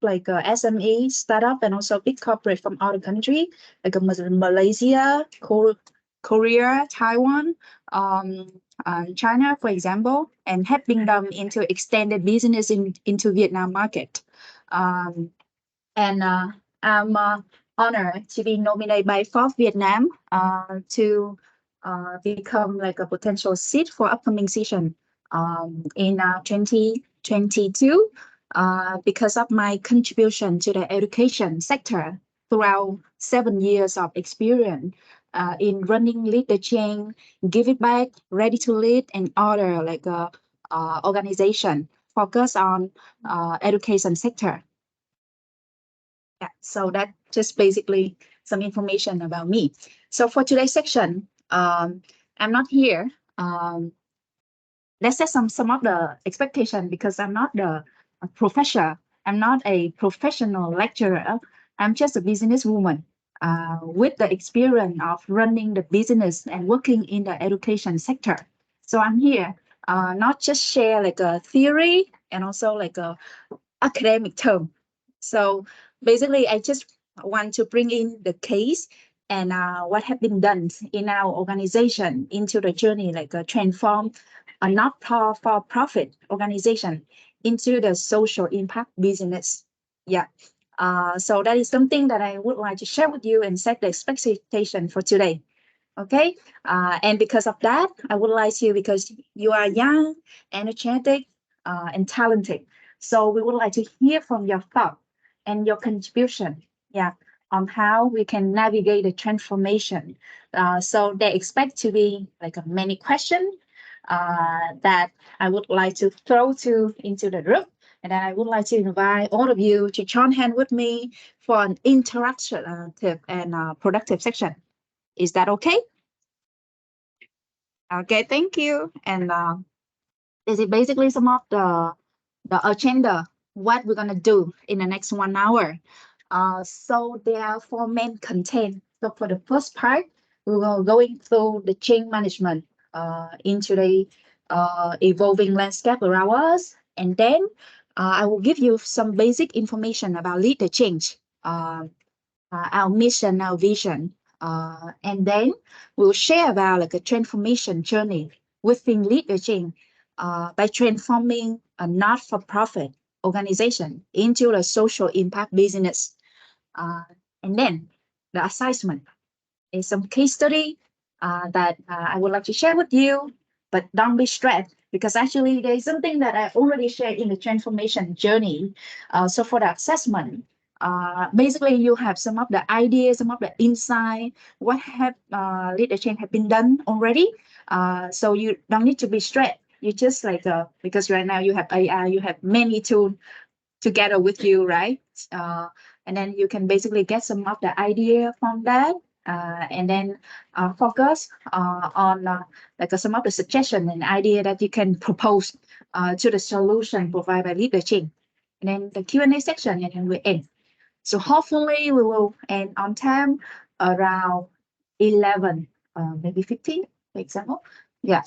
like SME, startup, and also big corporate from other country, like Malaysia, Korea, Taiwan, China, for example, and helping them into extended business into Vietnam market. And I'm honored to be nominated by Forbes Vietnam to become like a potential seat for upcoming season in 2022 because of my contribution to the education sector throughout 7 years of experience in running Lead the Change, Give It Back, Ready to Lead, and other like organization focus on education sector. Yeah, so that's just basically some information about me. So for today's section, I'm not here. Let's set some of the expectation because I'm not a professor. I'm not a professional lecturer. I'm just a businesswoman with the experience of running the business and working in the education sector. So I'm here not just share like a theory and also like a academic term. So basically, I just want to bring in the case and what have been done in our organization into the journey, like transform a not-for-profit organization into the social impact business. Yeah. So that is something that I would like to share with you and set the expectation for today. Okay. And because of that, I would like to, because you are young, energetic, and talented. So we would like to hear from your thought and your contribution, yeah, on how we can navigate the transformation. So they expect to be like a many questions that I would like to throw into the group. And then I would like to invite all of you to join hand with me for an interactive and productive section. Is that okay? Okay, thank you. And this is basically some of the agenda, what we're gonna do in the next 1 hour. So there are 4 main content. So for the first part, we will going through the change management into the evolving landscape around us. And then I will give you some basic information about lead the change, our mission, our vision. And then we'll share about like a transformation journey within Lead the Change by transforming a not-for-profit organization into a social impact business. And then the assessment is some case study that I would like to share with you, but don't be stressed because actually there is something that I already shared in the transformation journey. So for the assessment, basically you have some of the ideas, some of the insight, what have Lead the Change have been done already. So you don't need to be stressed. You just like, because right now you have AI, you have many tools together with you, right? And then you can basically get some of the idea from that. And then focus on like some of the suggestion and idea that you can propose to the solution provided by Lead the Change. And then the Q&A section, and then we end. So hopefully we will end on time around 11, maybe 15, for example. Yeah.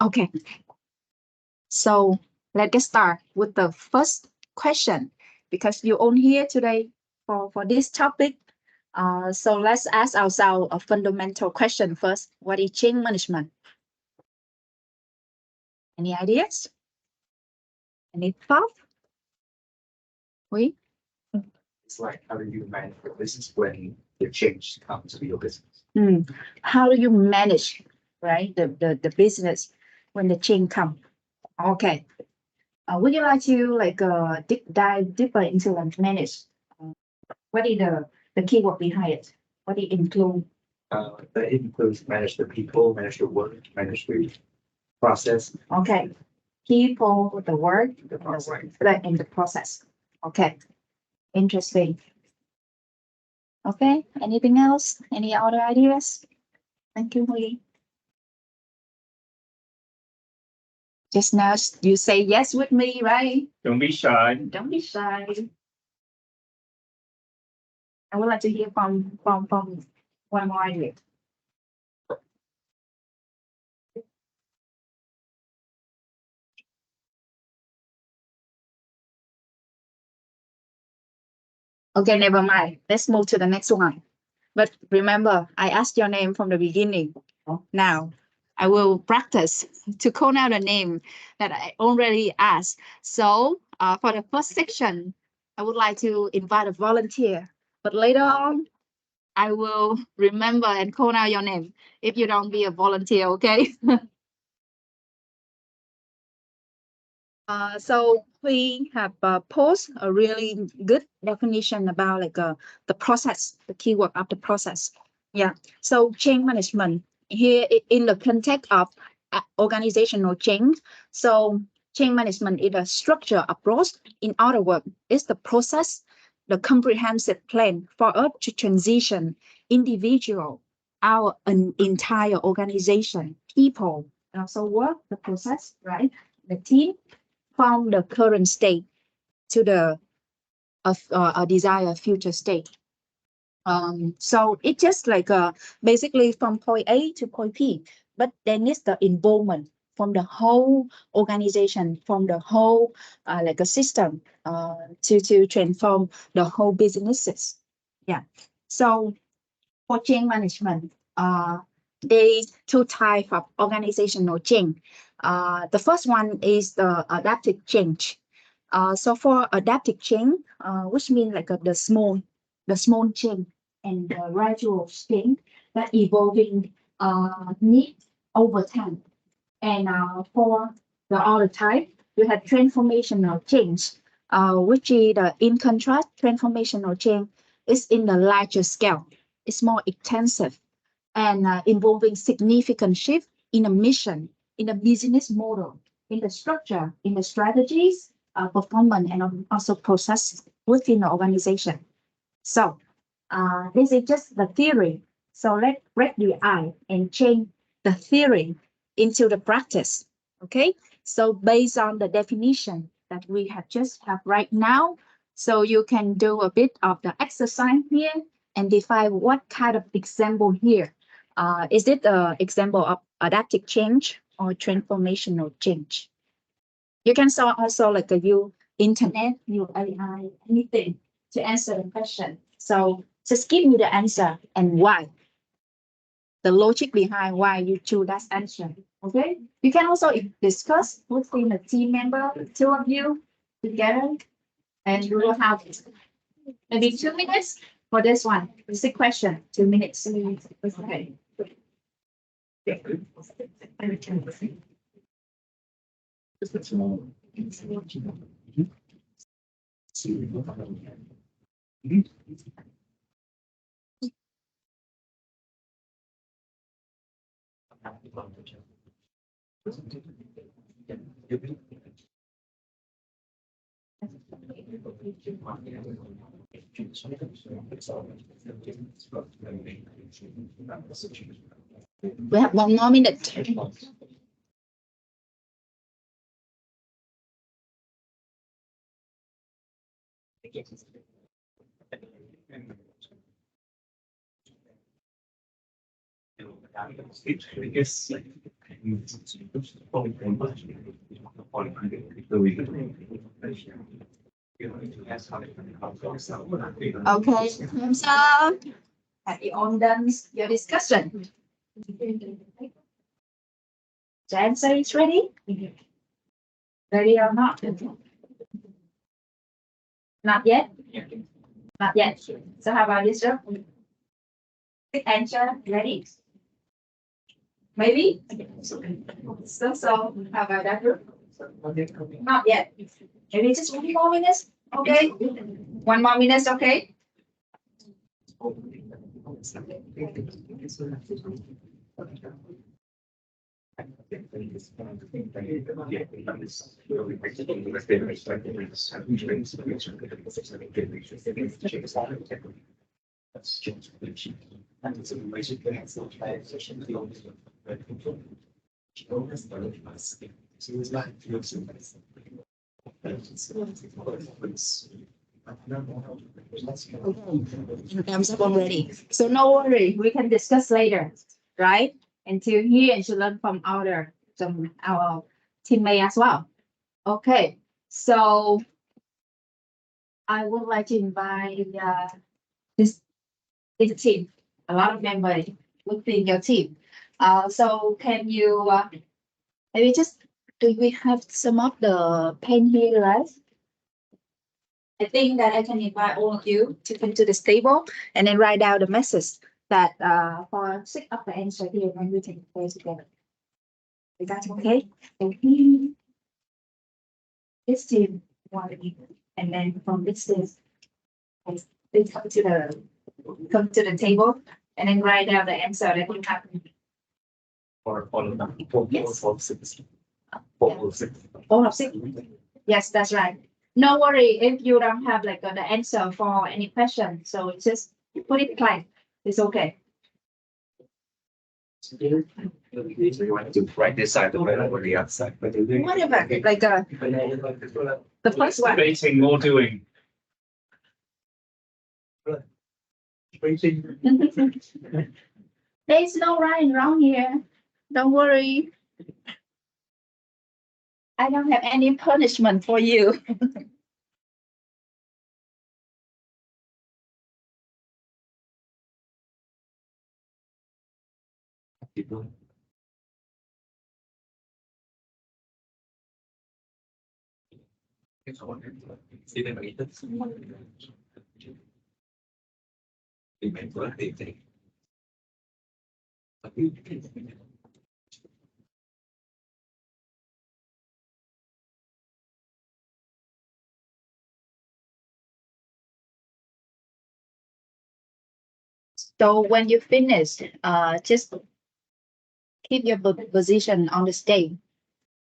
Okay. So let's get started with the first question because you're on here today for this topic. So let's ask ourselves a fundamental question first. What is change management? Any ideas? Any thoughts? We? It's like, how do you manage your business when the change comes to your business? How do you manage, right, the business when the change comes? Okay. Would you like to like dive deeper into like manage? What is the keyword behind it? What it include? That includes manage the people, manage the work, manage the process. Okay. People, the work, and the process. Okay. Interesting. Okay. Anything else? Any other ideas? Thank you, Lee. Just now you say yes with me, right? Don't be shy. Don't be shy. I would like to hear from one more idea. Okay, never mind. Let's move to the next one. But remember, I asked your name from the beginning. Now, I will practice to call out a name that I already asked. So, for the first section, I would like to invite a volunteer. But later on, I will remember and call out your name if you don't be a volunteer, okay? So we have posed a really good definition about like the process, the keyword of the process. Yeah. So change management here in the context of organizational change. So change management is a structure approach. In other words, it's the process, the comprehensive plan for us to transition individual, our an entire organization, people, and also work, the process, right? The team from the current state to the of a desired future state. So it's just like basically from point A to point P, but then it's the involvement from the whole organization, from the whole like a system to transform the whole businesses. Yeah. So for change management, there's two types of organizational change. The first one is the adaptive change. So for adaptive change, which means like the small change and the gradual change that evolving need over time. And for the other type, you have transformational change, which is in contrast, transformational change is in the larger scale. It's more extensive and involving significant shift in a mission, in a business model, in the structure, in the strategies, performance, and also process within the organization. So this is just the theory. So let's break the eye and change the theory into the practice. Okay. So based on the definition that we have just have right now, so you can do a bit of the exercise here and define what kind of example here. Is it an example of adaptive change or transformational change? You can also like use internet, use AI, anything to answer the question. So just give me the answer and why, the logic behind why you choose that answer. Okay. You can also discuss within a team member, two of you together, and you will have maybe 2 minutes for this one. It's a question, 2 minutes. Okay. We have 1 more minute. Okay, thumbs up. Have you all done your discussion? The answer is ready? Ready or not? Not yet? Not yet. So how about this one? Quick answer, ready? Maybe? So how about that group? Not yet. Maybe just 1 more minute? Okay. 1 more minute, okay? Thumbs up already. So no worry, we can discuss later, right? And to hear and to learn from our teammate as well. Okay, so I would like to invite this team. A lot of members within your team. So can you maybe just do we have some of the pen here, right? I think that I can invite all of you to come to this table and then write down the message that for six of the answer here and we can play together. Is that okay? Okay. This team one and then from this team they come to the table and then write down the answer that you have. Or all of them. Yes. All of six. Yeah. All of six. All of six. Yes, that's right. No worry if you don't have like the answer for any question. So just put it blank. It's okay. So you want to write this side or the other side? Whatever, like the first one. Debating or doing? There's no right and wrong here. Don't worry. I don't have any punishment for you. So when you finish, just keep your position on the stage.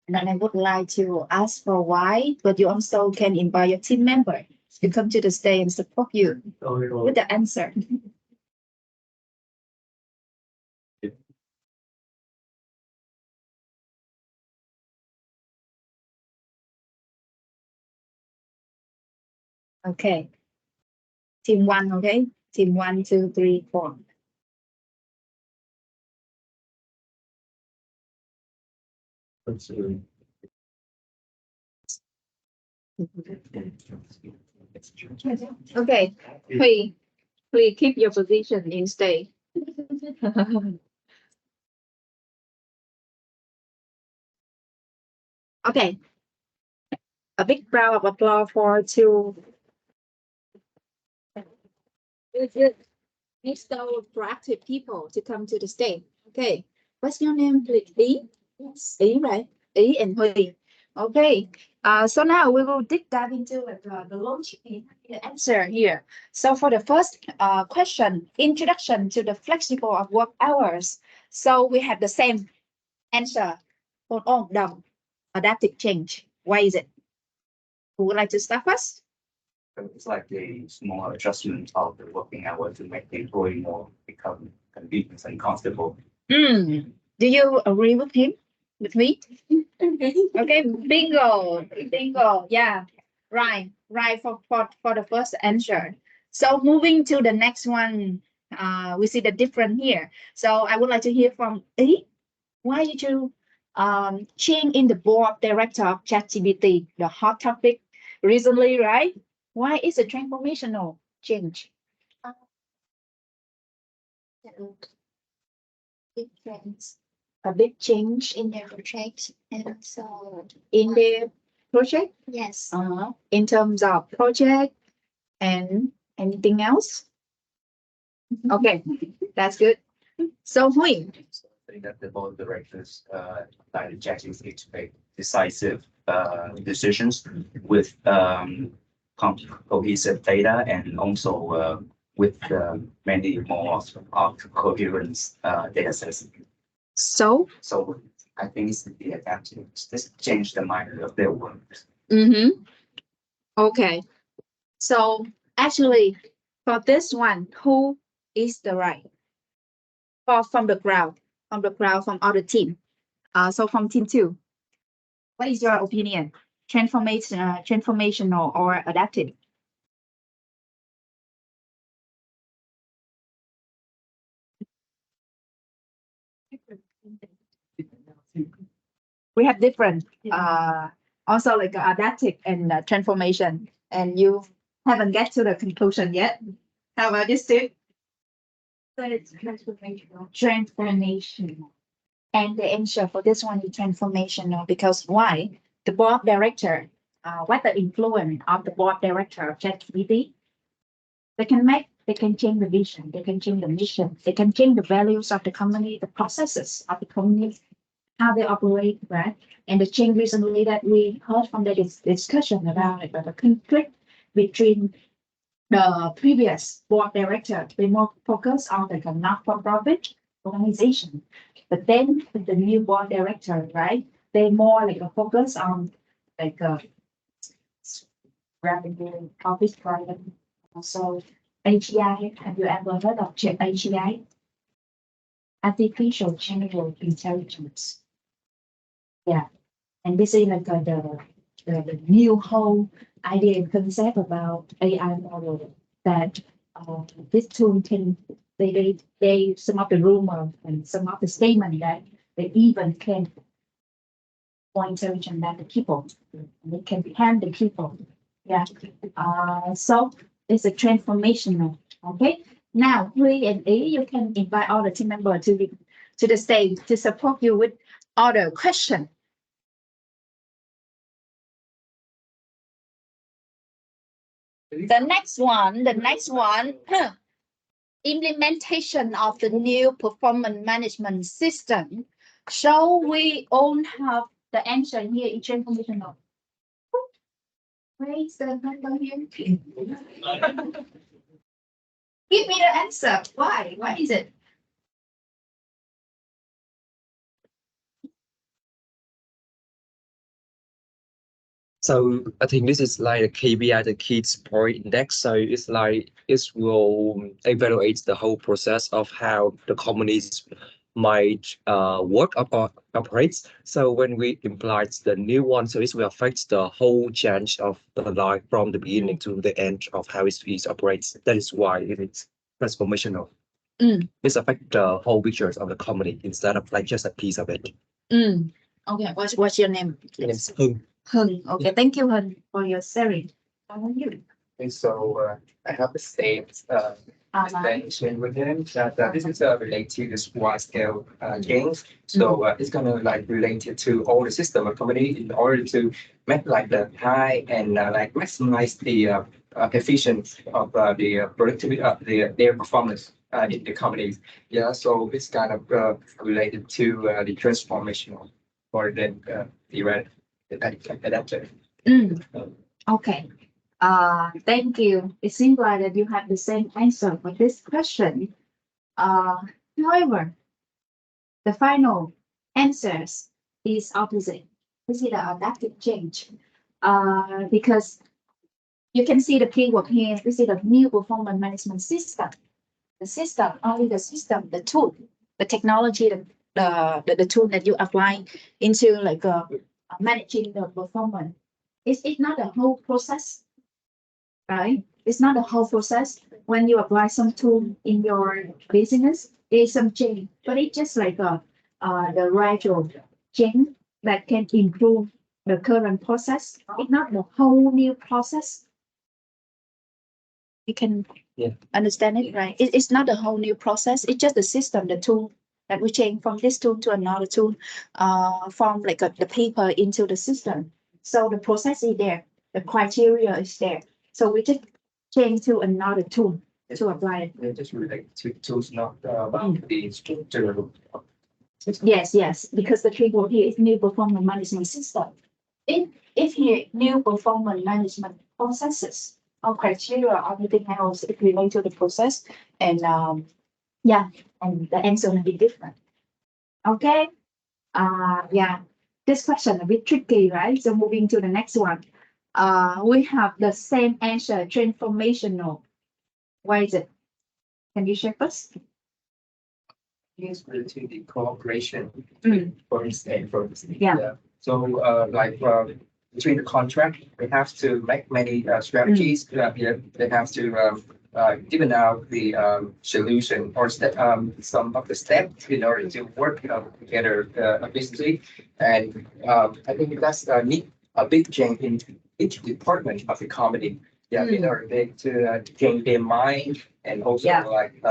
And then I would like to ask for why, but you also can invite your team member to come to the stage and support you with the answer. Okay. Team one, okay? Team 1, 2, 3, 4. Okay. Please keep your position in stay. Okay. A big round of applause for two. Next so proactive people to come to the stage. Okay. What's your name, please? Ý? Yes. Ý, right? Ý and Huy. Okay. So now we will dive into the logic the answer here. So for the first question, introduction to the flexible of work hours. So we have the same answer for all of them. Adaptive change. Why is it? Who would like to start first? It's like a small adjustment of the working hour to make the employee more become convenient and comfortable. Do you agree with him? With me? Okay, bingo. Yeah, right for the first answer. So moving to the next one, we see the difference here. So I would like to hear from Ý. Why did you change in the board of director of ChatGPT, the hot topic recently, right? Why is a transformational change? Difference. A big change in their project and so in their project? Yes. In terms of project and anything else? Okay, that's good. So Huy. I think that the board of directors like ChatGPT to make decisive decisions with cohesive data and also with many more of coherent data sets. So I think it's the adaptive. Just change the mind of their work. Okay. So actually, for this one, who is the right? From the crowd, from other team. So from team 2, what is your opinion? Transformational or adaptive? We have different, also like adaptive and transformation. And you Haven't get to the conclusion yet. How about this, Steve? So it's transformational. Transformational. And the answer for this one is transformational because why? The board director, what the influence of the board director of ChatGPT, they can change the vision, they can change the mission, they can change the values of the company, the processes of the company, how they operate, right? And the change recently that we heard from the discussion about it, the conflict between the previous board director to be more focused on the not-for-profit organization. But then with the new board director, right, they more like a focus on like a revenue, office private. Also, AGI, have you ever heard of AGI? Artificial General Intelligence. Yeah, and this is like the new whole idea and concept about AI model that this tool can they some of the rumor and some of the statement that they even can more intelligent than the people. And they can hand the people. Yeah. So it's a transformational. Okay. Now, Hui and A, you can invite all the team members to the stage to support you with other question. The next one, implementation of the new performance management system. So we all have the answer here in transformational. Where's the number here? Give me the answer. Why? Why is it? So I think this is like a KPI, the key support index. So it's like it will evaluate the whole process of how the companies might work or operates. So when we imply the new one, so it will affect the whole change of the life from the beginning to the end of how it operates. That is why it is transformational. It's affect the whole pictures of the company instead of like just a piece of it. Okay, what's your name? My name is Hưng. Hưng. Okay, thank you, Hưng, for your sharing. How are you? And so I have the same explanation with him that this is related to the small scale games. So it's gonna like related to all the system of company in order to make like the high and like maximize the efficiency of the productivity of their performance in the companies. Yeah, so it's kind of related to the transformational or then the adaptive. Okay. Thank you. It seems like that you have the same answer for this question. However, the final answers is opposite. This is the adaptive change. Because you can see the keyword here. This is the new performance management system. The system, only the system, the tool, the technology, the tool that you apply into like managing the performance. It's not a whole process, right? It's not a whole process. When you apply some tool in your business, there's some change, but it's just like the gradual change that can improve the current process. It's not the whole new process. You can understand it, right? It's not a whole new process. It's just the system, the tool that we change from this tool to another tool, from like the paper into the system. So the process is there, the criteria is there. So we just change to another tool to apply it. It just related to tools, not about the structure. Yes, because the keyword here is new performance management system. If here new performance management processes or criteria or anything else, it relates to the process, and and the answer will be different. Okay. Yeah. This question a bit tricky, right? So moving to the next one. We have the same answer, transformational. Why is it? Can you share first? It's related to the cooperation for instance. Yeah. So like between the contract, they have to make many strategies. They have to given out the solution or some of the steps in order to work together efficiently. And I think that's need a big change in each department of the company. Yeah, in order to change their mind and also Yeah. like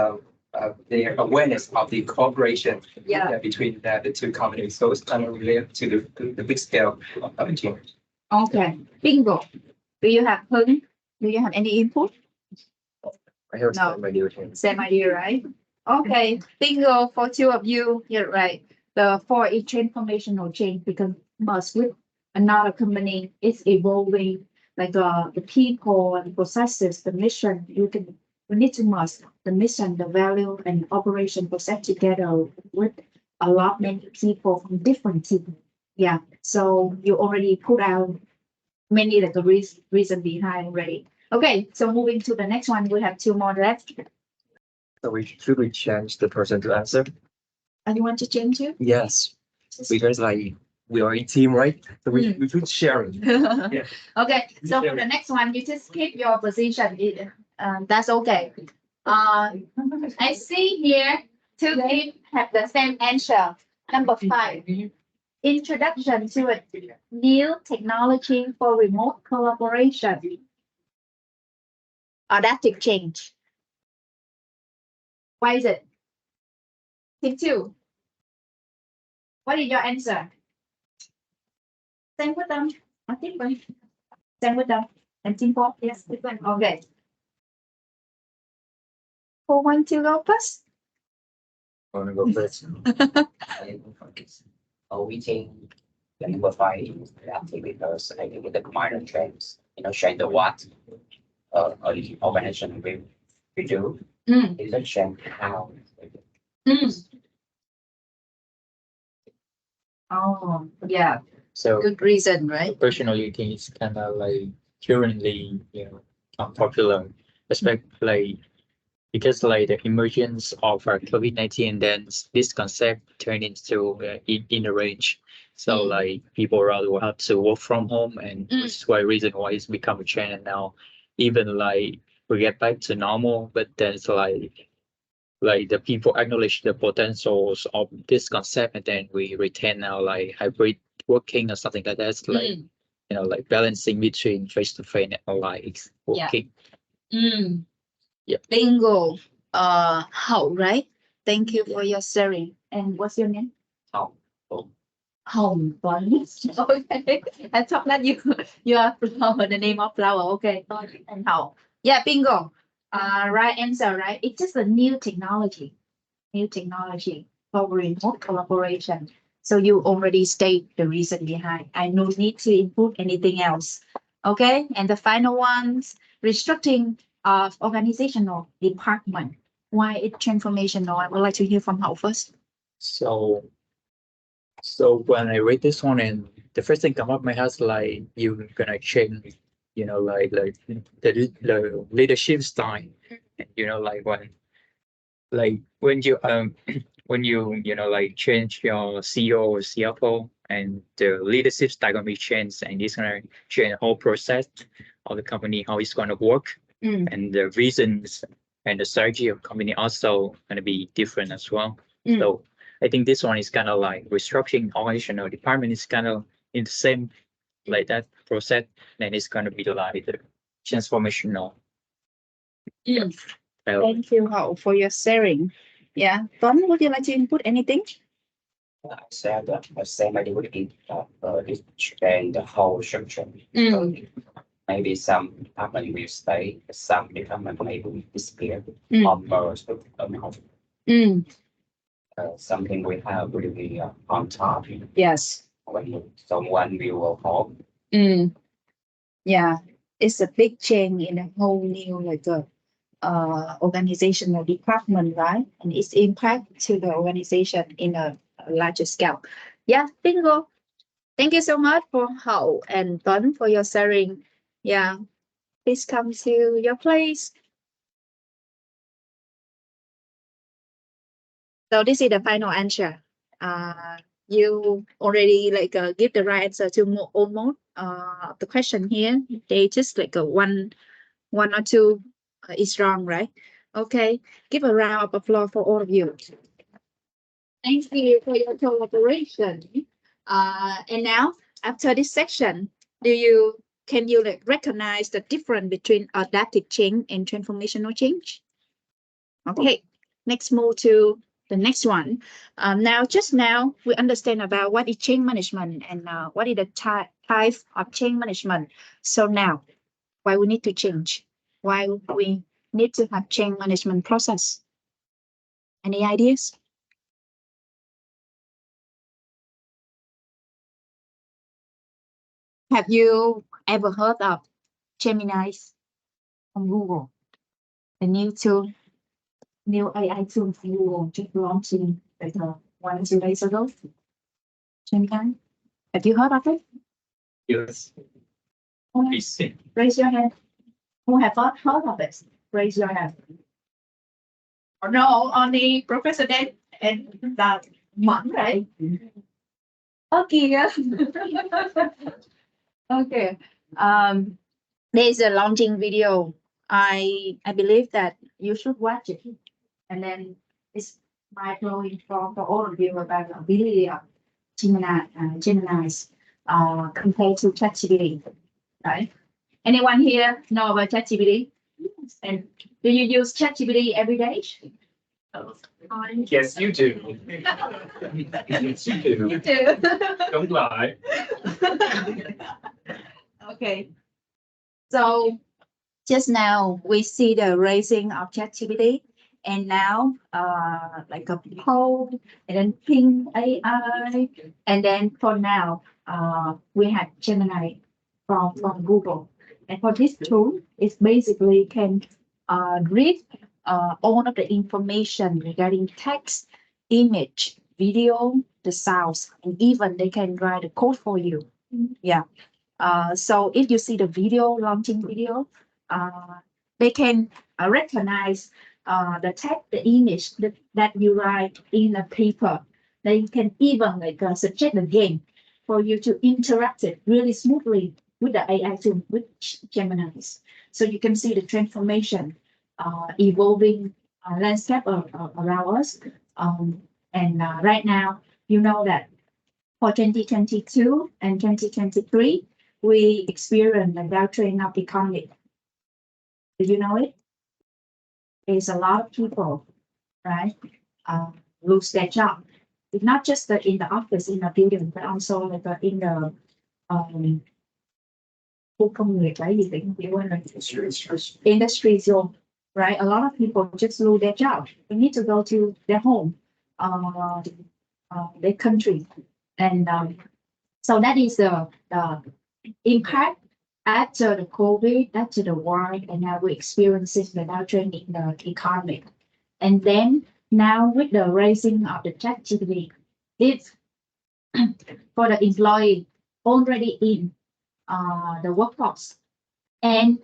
their awareness of the cooperation Yeah. between the two companies. So it's kind of related to the big scale of change. Okay. Bingo. Do you have Hưng? Do you have any input? I have No. same idea with him. Same idea, right? Okay. Bingo for two of you. You're right. For each transformational change because must with another company is evolving, like the people and processes, the mission. We need to merge the mission, the value, and operation process together with a lot many people from different teams. Yeah. So you already put out many like the reason behind already. Okay. So moving to the next one, we have two more left. So should we change the person to answer? And you want to change it? Yes, because like we are a team, right? So we should share it. Yeah. Okay, so for the next one, you just keep your position. That's okay. I see here two teams have the same answer. Number 5, introduction to a new technology for remote collaboration. Adaptive change. Why is it? Team 2. What is your answer? Same with them. I think same with them. And team 4, yes, different. Okay. Who want to go first? I want to go first. We think the number 5 is active because I think the minor trends, change the what the organization we do. It doesn't change how. Oh, yeah. So Good reason, right? personally, I think it's kind of like currently, unpopular, especially because like the emergence of COVID-19, then this concept turned into in the range. So like people rather will have to work from home, and which is why reason why it's become a trend. And now even like we get back to normal, but then it's like the people acknowledge the potentials of this concept, and then we retain now like hybrid working or something like that. It's like like balancing between face to face and like working. Yeah. Bingo. Hậu, right? Thank you for your sharing. And what's your name? Hậu. Hồng Tuấn. Okay. I thought that you are flower, the name of flower. Okay. And Hậu. Yeah, bingo. Right answer, right? It's just a new technology. New technology for remote collaboration. So you already state the reason behind. I no need to input anything else. Okay. And the final ones, restructuring of organizational department. Why it's transformational? I would like to hear from Hậu first. So when I read this one, and the first thing come up my head is like you're gonna change, like the leadership style, and when you when you like change your CEO or CFO, and the leadership style gonna be changed, and it's gonna change the whole process of the company, how it's gonna work, and the reasons and the strategy of company also gonna be different as well. So I think this one is kind of like restructuring organizational department is kind of in the same like that process. Then it's going to be like the transformational. Mm. Well, Thank you, Hậu, for your sharing. Yeah. Tuấn, would you like to input anything? I said that the same idea would be it change the whole structure. So maybe some department will stay, some department maybe will disappear or merge with another. Something we have will be on top Yes. when someone will hold. Yeah. It's a big change in a whole new like organizational department, right? And its impact to the organization in a larger scale. Yeah, bingo. Thank you so much for Hậu and Tuấn for your sharing. Yeah, please come to your place. So this is the final answer. You already like give the right answer to almost the question here. They just like one or two is wrong, right? Okay, give a round of applause for all of you. Thank you for your collaboration. And now, after this section, do you can you like recognize the difference between adaptive change and transformational change? Okay, next move to the next one. Just now we understand about what is change management and what is the type of change management. So now, why we need to change? Why we need to have change management process? Any ideas? Have you ever heard of Gemini from Google? The new tool, new AI tool from Google just launching like 1 or 2 days ago. Gemini, have you heard of it? Yes. Oh, Please. raise your hand. Who have not heard of it? Raise your hand. Or no, only Professor Dan and that Mẫn, right? Okay. Okay. There's a launching video. I believe that you should watch it. And then it's mind-blowing for all of you about the ability of Gemini's compared to ChatGPT, right? Anyone here know about ChatGPT? And do you use ChatGPT every day? Yes, you do. Yes, you do. You do. Don't lie. Okay. So just now we see the raising of ChatGPT, and now like a poll, and then Ping AI, and then for now we have Gemini from Google. And for this tool, it's basically can read all of the information regarding text, image, video, the sounds, and even they can write the code for you. Yeah. So if you see the video, launching video, they can recognize the text, the image that you write in a paper. They can even like suggest a game for you to interact it really smoothly with the AI tool, with Gemini's. So you can see the transformation, evolving landscape around us. And right now, you know that for 2022 and 2023, we experienced a downtrend of economy. Do you know it? There's a lot of people, right, lose their job. It's not just in the office, in the building, but also like in the khu công nghiệp, right? You think you want industry zone, right? A lot of people just lose their job. They need to go to their home, their country, and so that is the impact after the COVID, after the war, and now we're experiencing the downtrend in the economy. And then now with the raising of the ChatGPT, if for the employee already in the workforce and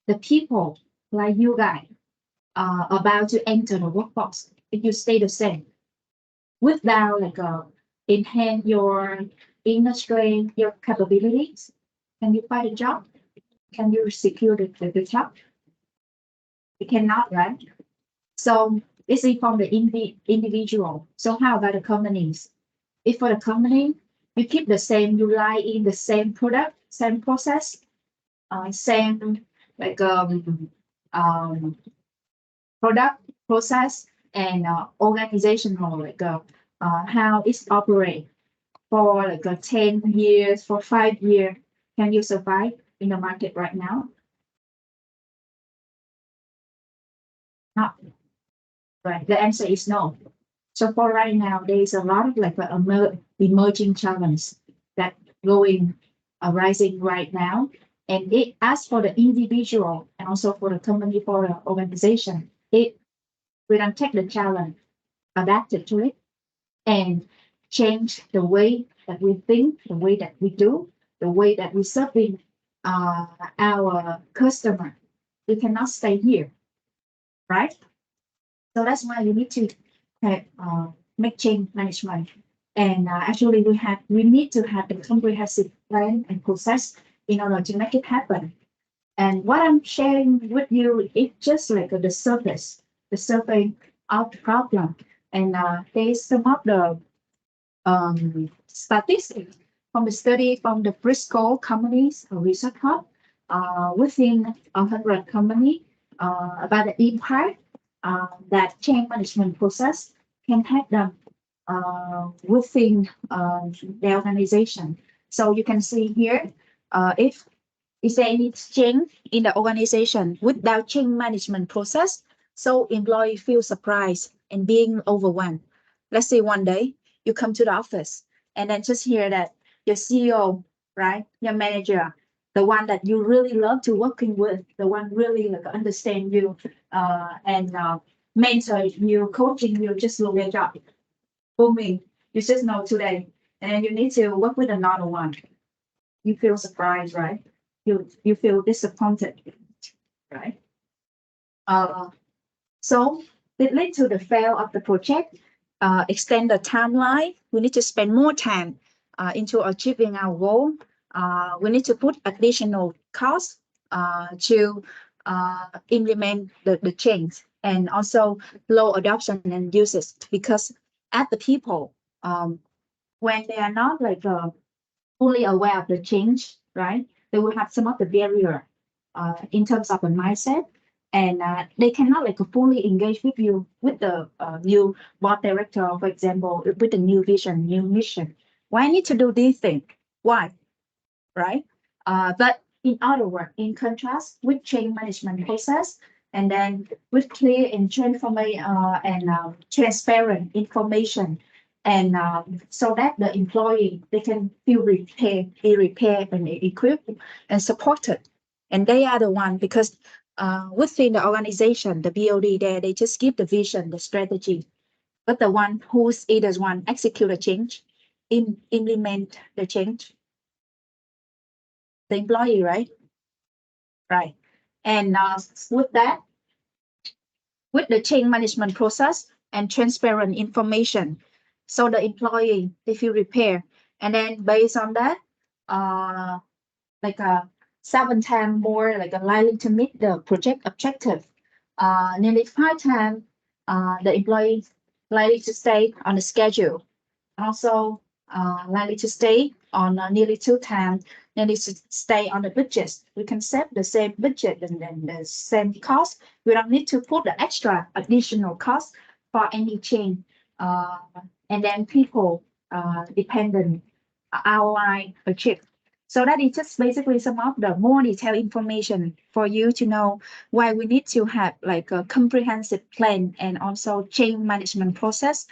the people like you guys about to enter the workforce, if you stay the same without like enhance your industry, your capabilities, can you find a job? Can you secure the job? You cannot, right? So this is from the individual. So how about the companies? If for the company, you keep the same, you rely in the same product, same process, same like product process and organizational like how it's operate for like 10 years, for 5 years. Can you survive in the market right now? No. Right. The answer is no. So for right now, there is a lot of like emerging challenges that going arising right now. And it as for the individual and also for the company, for the organization, it we don't take the challenge, adapted to it, and change the way that we think, the way that we do, the way that we serving our customer. We cannot stay here, right? So that's why we need to have make change management. And actually, we need to have a comprehensive plan and process in order to make it happen. And what I'm sharing with you is just like the surface of the problem. And there's some of the statistics from a study from the Bristol Companies Research Hub, within 100 company, about the impact that change management process can have them within the organization. So you can see here, if is there any change in the organization without change management process, so employee feel surprised and being overwhelmed. Let's say one day you come to the office and then just hear that your CEO, right, your manager, the one that you really love to working with, the one really like understand you and mentor you, coaching you, just do their job. Booming, you just know today, and then you need to work with another one. You feel surprised, right? You feel disappointed, right? So it led to the fail of the project. Extend the timeline. We need to spend more time into achieving our goal. We need to put additional costs to implement the change, and also low adoption and usage, because at the people, when they are not like fully aware of the change, right, they will have some of the barrier in terms of the mindset, and they cannot like fully engage with you, with the new board director, for example, with the new vision, new mission. Why I need to do this thing? Why? Right? But in other words, in contrast with change management process, and then with clear and transparent information, and so that the employee, they can feel be repaired and equipped and supported, and they are the one, because within the organization, the BOD there, they just give the vision, the strategy, but the one who's either one execute a change, implement the change, the employee, right? Right. And with that, with the change management process and transparent information, so the employee, they feel repair. And then based on that, like 7 times more like likely to meet the project objective. Nearly 5 times the employee likely to stay on the schedule. Also likely to stay on nearly 2 times, nearly to stay on the budget. We can set the same budget and then the same cost. We don't need to put the extra additional cost for any change. And then people dependent ROI achieved. So that is just basically some of the more detailed information for you to know why we need to have like a comprehensive plan and also change management process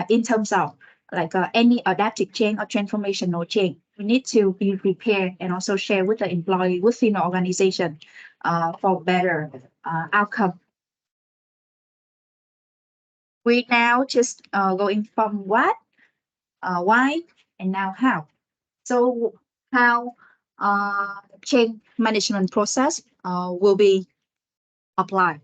in terms of like any adaptive change or transformational change. We need to be prepared and also share with the employee within the organization for better outcome. We now just going from what, why, and now how. So how change management process will be applied.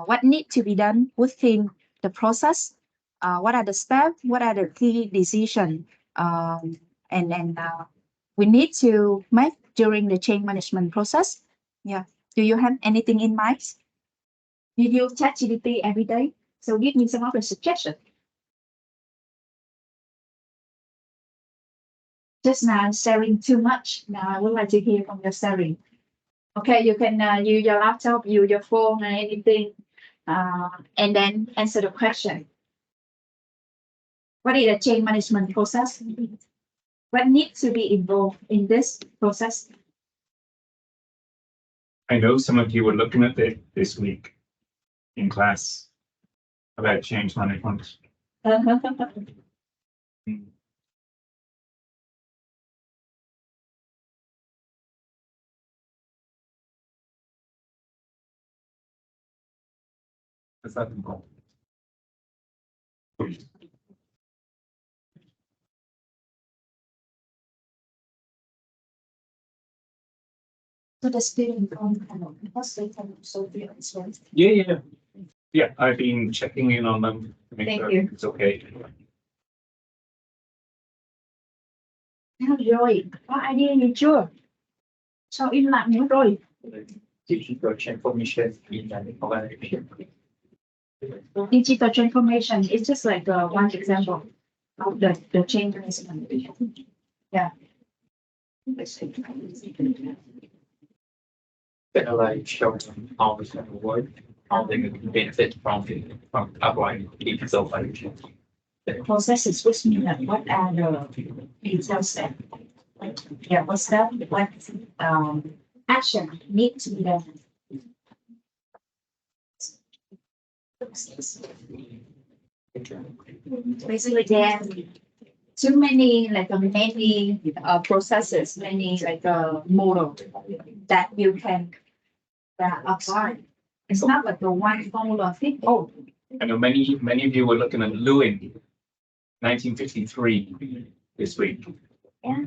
What need to be done within the process? What are the steps? What are the key decisions? And we need to make during the change management process. Yeah. Do you have anything in mind? You use ChatGPT every day, so give me some of the suggestions. Just now sharing too much. Now I would like to hear from your sharing. Okay, you can use your laptop, use your phone, or anything, and then answer the question. What is the change management process? What needs to be involved in this process? I know some of you were looking at it this week in class about change management. Is that involved? So the student because they can also be answered. Yeah, I've been checking in on them to make Thank sure you. it's okay. Rồi, có idea gì chưa? Sao im lặng nữa rồi? Digital transformation in an organization. Digital transformation is just like one example of the change management. Yeah. Kind of like showing how it's going to work, how they can benefit from applying digital financial. The processes which mean that what are the detail steps? Yeah, what's that? What action need to be done? Basically, there are too many many processes, many model that you can apply. It's not like the one formula fit all. I know many of you were looking at Lewin, 1953 this week, Yeah.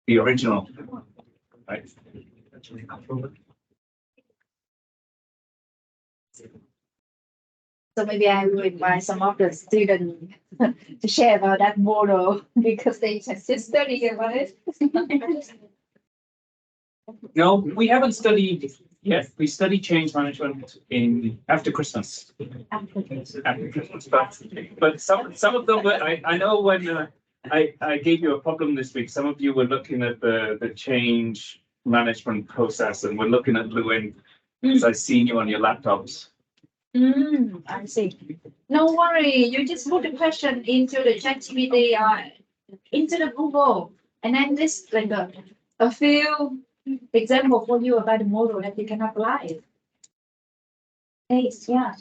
the original, right? So maybe I will invite some of the students to share about that model because they just study about it. No, we haven't studied yet. We studied change management after Christmas. After Christmas, but some of them. I know when I gave you a problem this week. Some of you were looking at the change management process, and we're looking at Lewin because I've seen you on your laptops. I see. No worry, you just put the question into the ChatGPT, into the Google, and then this a few example for you about the model that you can apply. Yes, yeah.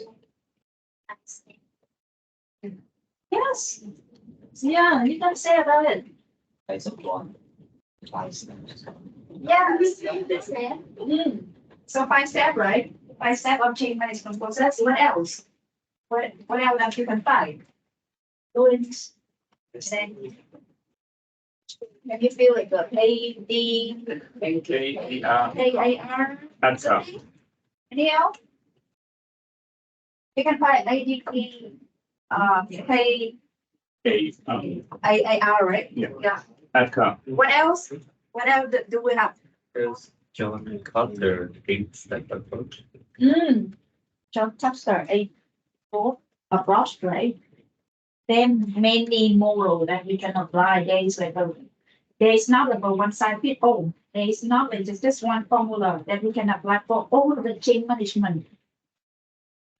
Yes. Yeah, you can say about it. Yeah, that's it. So 5 steps, right? 5 steps of change management process. What else? What else that you can find? Doing then can you feel like the AAR? That's how. Any else? You can find ADP, AAR, right? Yeah. ADCA. What else? What else do we have? There's John Cutler thinks that approach. John Tapster, approach, right? Then many model that we can apply. There is not like a one size fit all. There is not like just one formula that we can apply for all of the change management.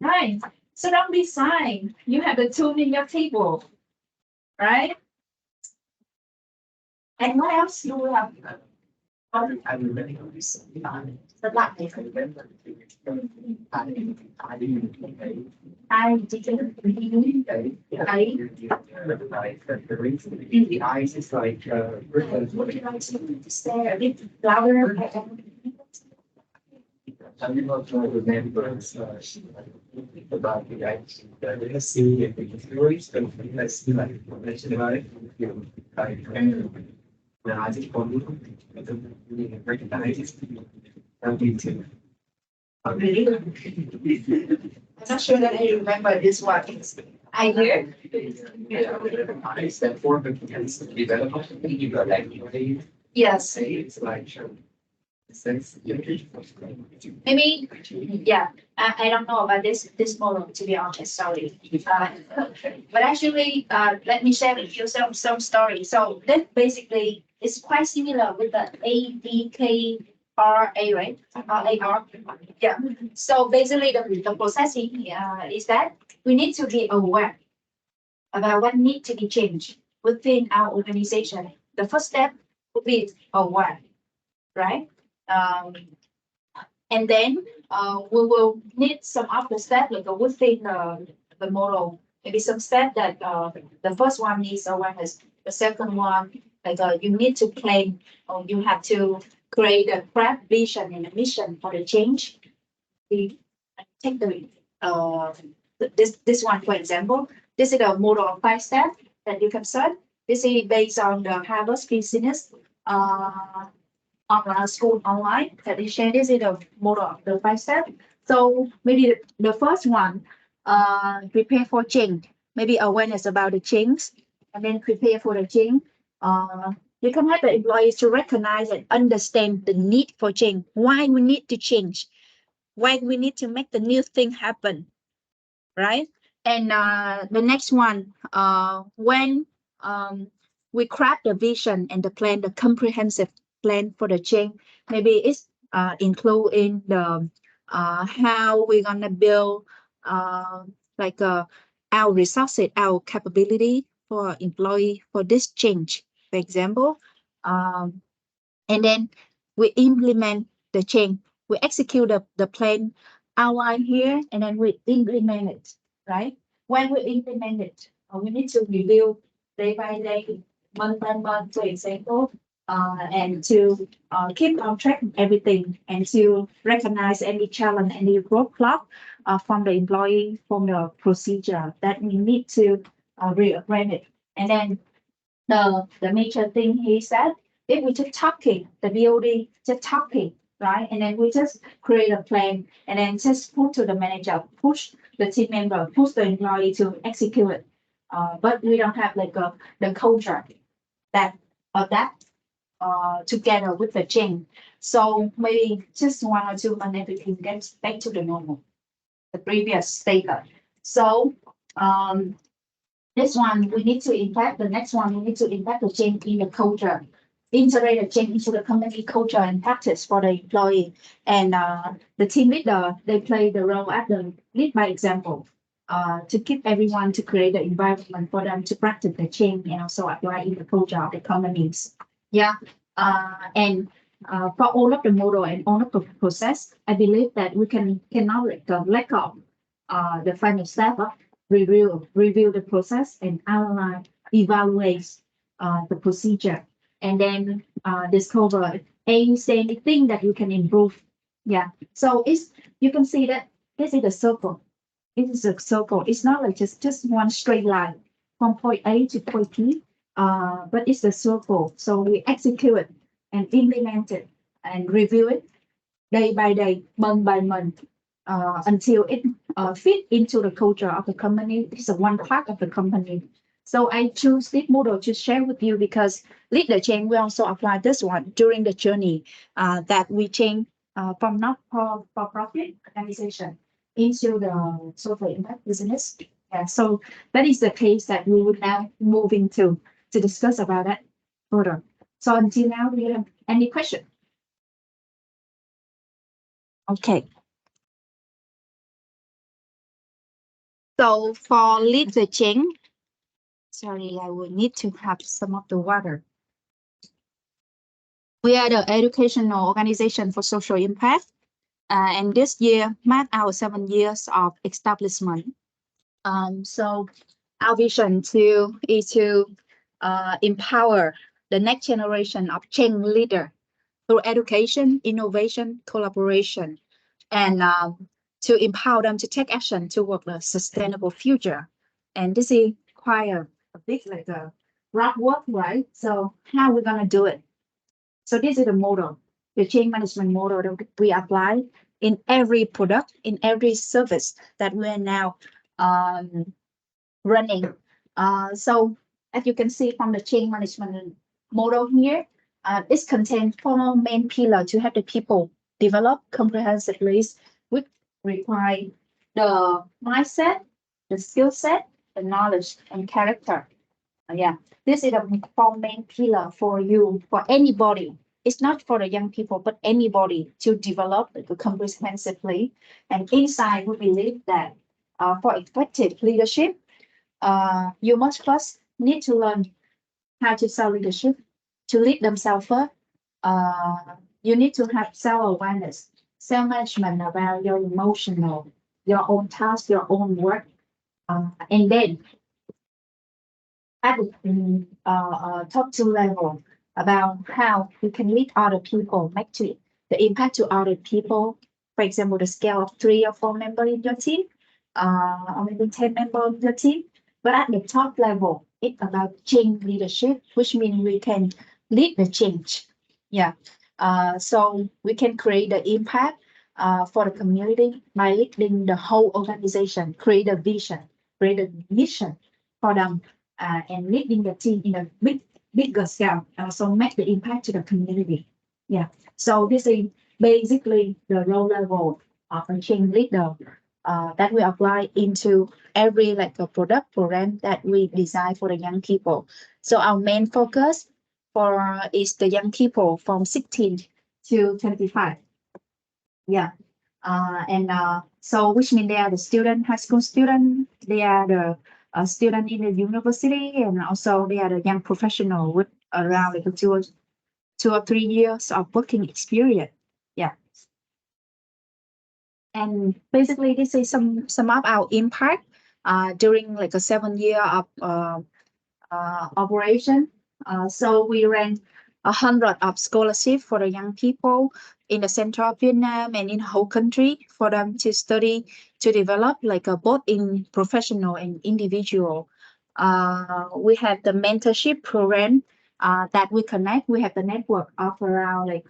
Right. So don't be shy. You have the tool in your table, right? And what else do we have? The black I didn't really. The eyes is like Would you like to stay a bit louder? I'm not trying to remember about the eyes. Let's see if the theories and let's see like mention about it. The eyes is one. I don't really recognize it. I'll be too. Really? I'm not sure that I remember this one. I hear. Eyes that form the development. You got like Yes. say it's like Maybe, yeah, I don't know about this model, to be honest, sorry. But actually, let me share with you some story. So that basically is quite similar with the ADKRA, right? AR. Yeah. So basically, the processing is that we need to be aware about what need to be changed within our organization. The first step would be aware, right? And then we will need some other steps like within the model. Maybe some step that the first one is awareness. The second one, you need to plan or you have to create a craft vision and a mission for the change. We take this one for example. This is a model of 5 steps that you can search. This is based on the Harvard Business online school online that they share. This is the model of the 5 steps. So maybe the first one, prepare for change. Maybe awareness about the change, and then prepare for the change. You can help the employees to recognize and understand the need for change. Why we need to change? Why we need to make the new thing happen, right? And the next one, when we craft the vision and the plan, the comprehensive plan for the change. Maybe it's include in the how we're gonna build like our resources, our capability for employee for this change, for example. And then we implement the change. We execute the plan outline here, and then we implement it, right? When we implement it, we need to review day by day, month by month, for example, and to keep on track of everything and to recognize any challenge, any roadblock from the employee, from the procedure that we need to rearrange it. And then the major thing he said, if we just talking, the BOD just talking, right? And then we just create a plan and then just put to the manager, push the team member, push the employee to execute it. But we don't have like the culture that adapt together with the change. So maybe just 1 or 2 months everything gets back to the normal, the previous state. So this one we need to impact, the next one we need to impact the change in the culture, integrate the change into the company culture and practice for the employee. And the team leader, they play the role as the lead by example, to keep everyone to create the environment for them to practice the change and also apply in the culture of the companies. Yeah. And for all of the model and all of the process, I believe that we cannot let go the final step of review the process and outline, evaluate the procedure, and then discover anything that you can improve. Yeah. So it's, you can see that this is a circle. It is a circle. It's not like just one straight line from point A to point B, but it's a circle. So we execute it and implement it and review it day by day, month by month, until it fit into the culture of the company. It's a one part of the company. So I choose this model to share with you because lead the change. We also apply this one during the journey that we change from not for profit organization into the social impact business. Yeah, so that is the case that we would now move into to discuss about that further. So until now, do you have any question? Okay. So for lead the change, sorry, I will need to have some of the water. We are the educational organization for social impact, and this year marked our 7 years of establishment. So our vision is to empower the next generation of change leader through education, innovation, collaboration, and to empower them to take action toward a sustainable future. And this is quite a big, like a rock work, right? So how we're gonna do it? So this is the model, the change management model that we apply in every product, in every service that we're now running. So as you can see from the change management model here, it contains 4 main pillars to help the people develop comprehensively, which require the mindset, the skill set, the knowledge, and character. Yeah, this is the 4 main pillar for you, for anybody. It's not for the young people, but anybody to develop comprehensively. And inside, we believe that for effective leadership, you must first need to learn how to self leadership, to lead themselves first. You need to have self-awareness, self-management about your emotional, your own task, your own work. And then at the top 2 level about how you can lead other people, make to the impact to other people. For example, the scale of 3 or 4 members in your team, or maybe 10 members in your team. But at the top level, it's about change leadership, which means we can lead the change. Yeah. So we can create the impact for the community by leading the whole organization, create a vision, create a mission for them, and leading the team in a bigger scale, so make the impact to the community. Yeah. So this is basically the role level of a change leader that we apply into every like a product program that we design for the young people. So our main focus for is the young people from 16 to 25. Yeah. So which means they are the student, high school student, they are the student in the university, and also they are the young professional with around like 2 or 3 years of working experience. Yeah. And basically this is some of our impact during like a 7 year of operation. So we ran 100 of scholarship for the young people in the center of Vietnam and in the whole country for them to study, to develop like both in professional and individual. We have the mentorship program that we connect. We have the network of around like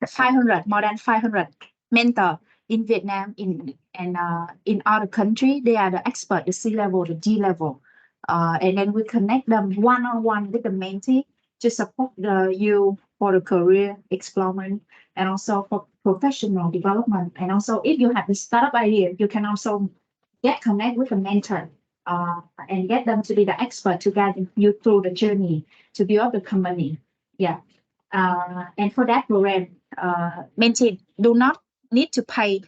500, more than 500 mentor in Vietnam in other country. They are the expert, the C level, the D level. And then we connect them one-on-one with the mentee to support you for the career exploration and also for professional development. And also, if you have the startup idea, you can also get connect with a mentor and get them to be the expert to guide you through the journey to build the company. Yeah. And for that program, mentee do not need to pay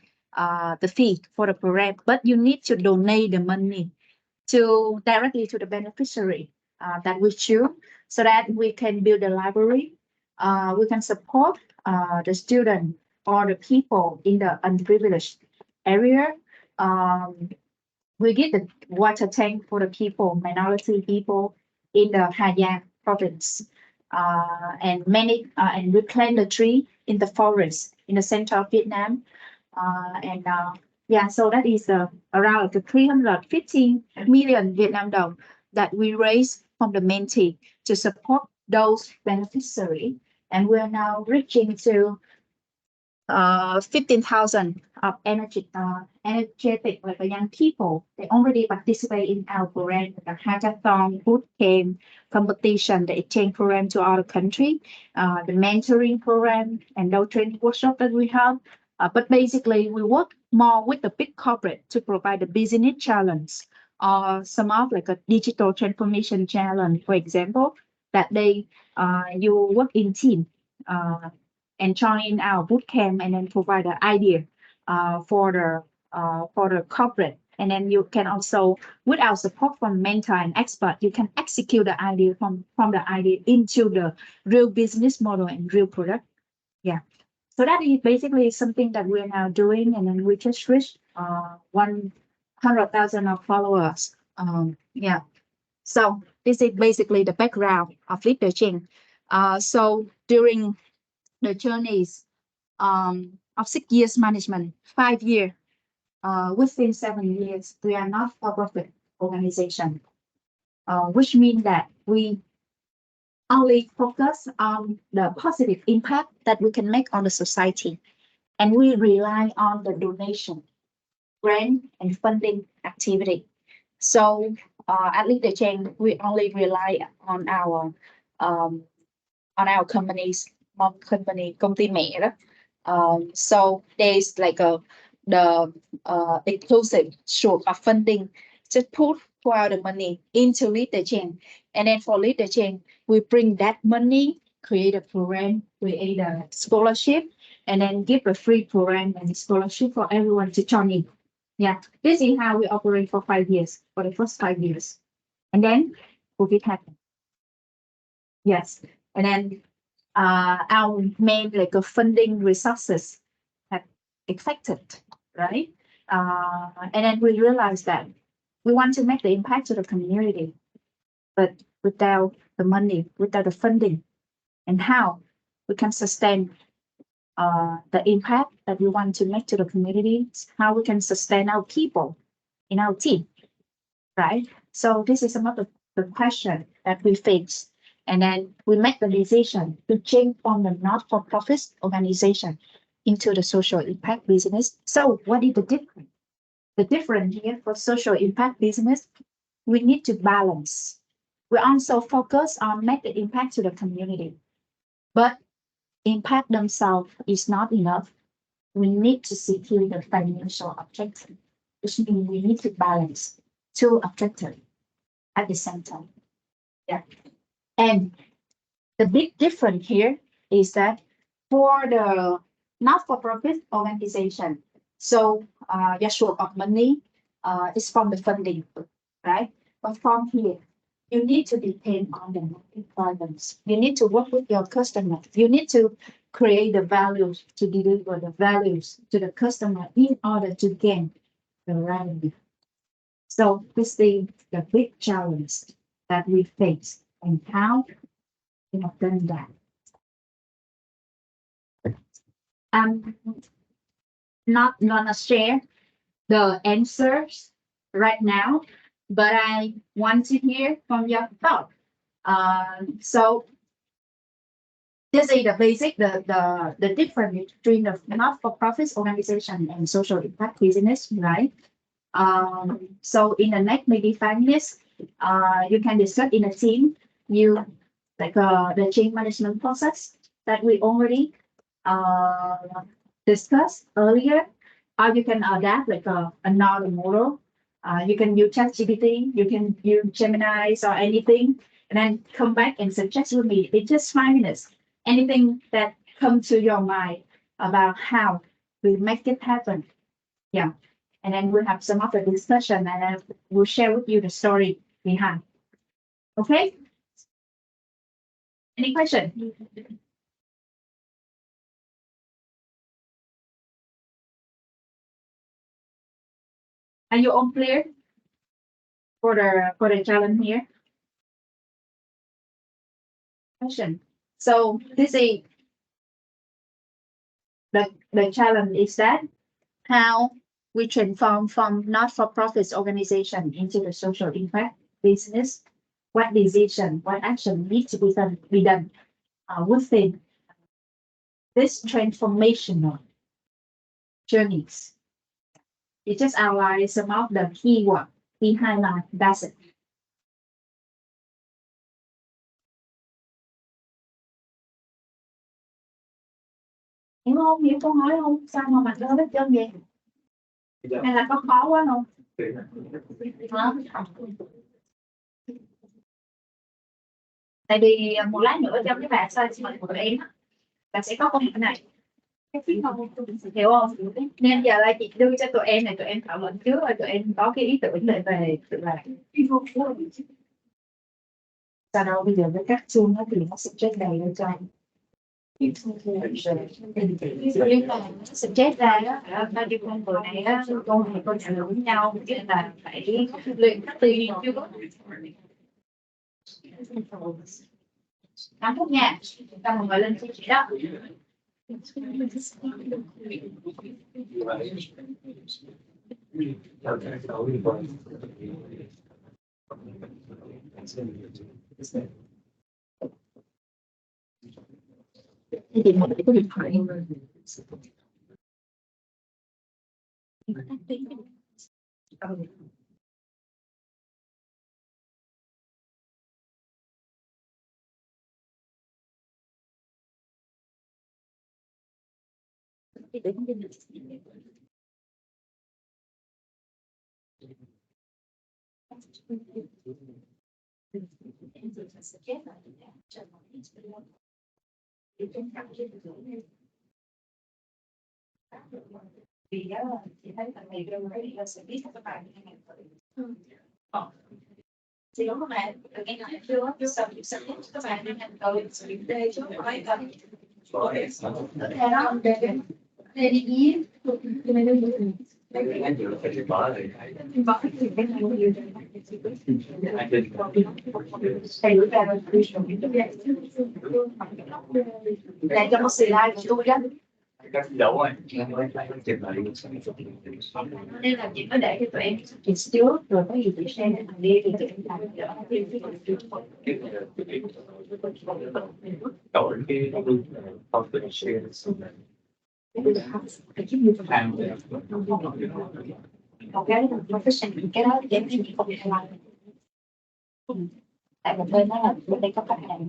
the fee for the program, but you need to donate the money directly to the beneficiary that we choose so that we can build a library. We can support the student or the people in the underprivileged area. We give the water tank for the people, minority people in the Hà Giang province. And we plant the tree in the forest in the center of Vietnam. Yeah, so that is around the 350 million Vietnam dong that we raised from the mentee to support those beneficiaries. And we're now reaching to 15,000 of energetic like young people. They already participate in our program, the hackathon, boot camp, competition, the exchange program to other country, the mentoring program, and those training workshop that we have. But basically, we work more with the big corporate to provide the business challenge or some of like a digital transformation challenge, for example, that you work in team and join our boot camp and then provide the idea for the corporate. And then you can also, with our support from mentor and expert, you can execute the idea from the idea into the real business model and real product. Yeah. So that is basically something that we're now doing, and then we just reached 100,000 of followers. Yeah. So this is basically the background of leadership. So during the journeys of 6 years management, 5 years, within 7 years, we are not for-profit organization, which means that we only focus on the positive impact that we can make on the society. And we rely on the donation, grant, and funding activity. So at leadership, we only rely on our companies, mom company, công ty mẹ đó. So there's like the inclusive source of funding to pour out the money into leadership. And then for leadership, we bring that money, create a program, create a scholarship, and then give a free program and scholarship for everyone to join in. Yeah, this is how we operate for 5 years, for the first 5 years. And then COVID happened. Yes, and then our main like funding resources have affected, right? And then we realized that we want to make the impact to the community, but without the money, without the funding, and how we can sustain the impact that we want to make to the community, how we can sustain our people in our team, right? So this is some of the question that we face. And then we make the decision to change from the not-for-profit organization into the social impact business. So what is the difference? The difference here for social impact business, we need to balance. We also focus on make the impact to the community, but impact themselves is not enough. We need to secure the financial objective, which means we need to balance two objectives at the same time. Yeah. And The big difference here is that for the not-for-profit organization, so your source of money is from the funding, right? But from here, you need to depend on the market problems. You need to work with your customer. You need to create the values to deliver the values to the customer in order to gain the revenue. So this is the big challenge that we face and how we have done that. I'm not gonna share the answers right now, but I want to hear from your thought. So this is the basic, the difference between the not-for-profit organization and social impact business, right? So in the next maybe 5 minutes, you can discuss in a team, you like the change management process that we already discussed earlier, or you can adapt like another model. You can use ChatGPT, you can use Gemini or anything, and then come back and suggest with me. It's just 5 minutes. Anything that comes to your mind about how we make it happen. Yeah. And then we'll have some other discussion and then we'll share with you the story behind. Okay? Any question? Are you all clear for the challenge here? Question. So this is the challenge is that how we transform from not-for-profit organization into the social impact business. What decision, what action needs to be done within this transformational journeys. It just outlines some of the keyword behind that's it. Hiểu không? Hiểu câu nói không? Sao mà mặt nó hết trơn vậy? Hay là có khó quá không? Hả? Tại vì một lát nữa trong cái bài assignment của em là sẽ có câu hỏi này. Hiểu không? Nên giờ là chị đưa cho tụi em này, tụi em thảo luận trước rồi tụi em có cái ý tưởng về tự làm. Sau đó bây giờ với các chương thì nó sẽ chết đầy lên cho suggest ra đó, bao nhiêu con người này á, con trả lời với nhau, chứ là phải luyện các từ chưa có. 8 phút nha, ta một người lên chia sẻ đó. Thì tìm một cái điện thoại. Vì đó chị thấy thằng này kêu là sẽ biết các bạn thì đúng không bạn? Tụi em lại chưa xong các bạn đang làm từ D chứ không phải cần thế đó để đi ý thì mình đưa để cho nó xì lại của tôi đó. Đâu rồi. Nên là chị có để cho tụi em chị trước rồi có gì chị xem thằng đi thì tụi em làm một cái profession cái đó để chị không thể làm. Tại một bên đó là bên đây có khách hàng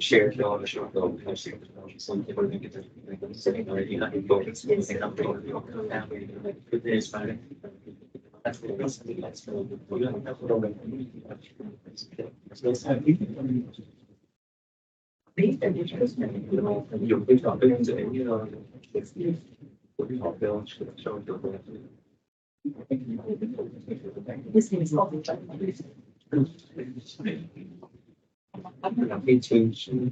share your short some people think it's sitting already like dùng cái trò để họ đều cho làm cái chương trình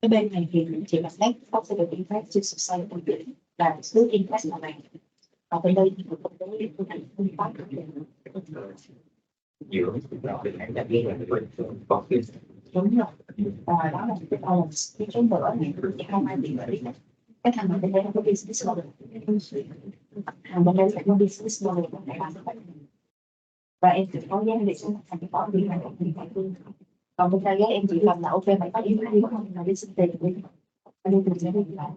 cái bên này thì chỉ là net positive impact to society là good impact mà này, và bên đây thì cũng có impact giữa đã ghi là có cái đúng rồi. Đó là cái balance. Cái bữa này thì không ai bị nghĩ cái thằng bên đây không có business model, thằng bên đây phải có business model và em chỉ có giá để xuống thành cái có gì mà không bị phải luôn. Còn bên đây em chỉ làm là ok phải có ý hay không là đi xin tiền đi, đi từ sẽ đi lại.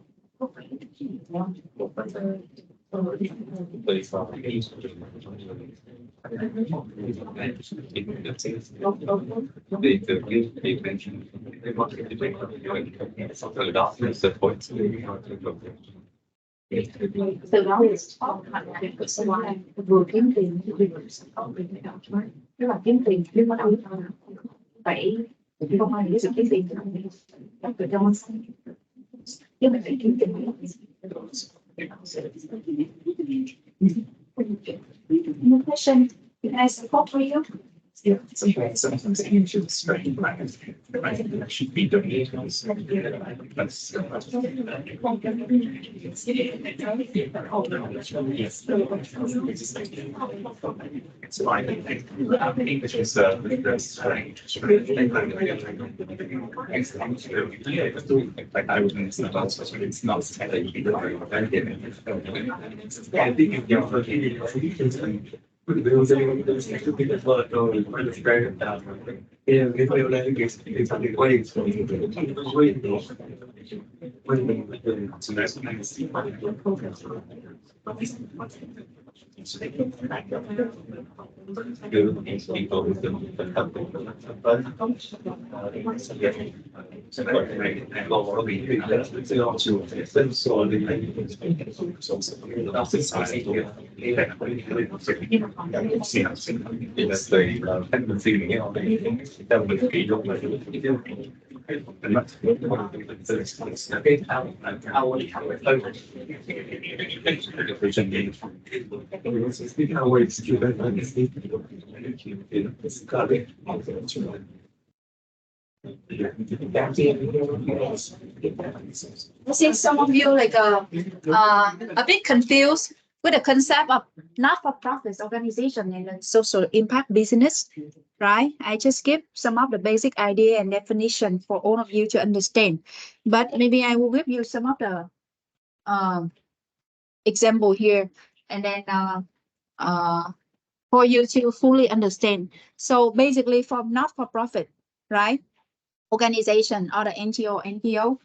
từ đó support Từ đó thì vừa kiếm tiền tức là kiếm tiền nhưng mà đâu phải không ai nghĩ sự kiếm tiền từ trong chứ mình phải kiếm tiền. No question. Can I support for you? Yeah, sometimes ancient strain that should be donated. It's fine. English is strange. Like I wouldn't say it's not I see some of you like a bit confused with the concept of not-for-profit organization and social impact business, right? I just give some of the basic idea and definition for all of you to understand, but maybe I will give you some of the example here, and then for you to fully understand. So basically, for not-for-profit, right, organization or the NGO,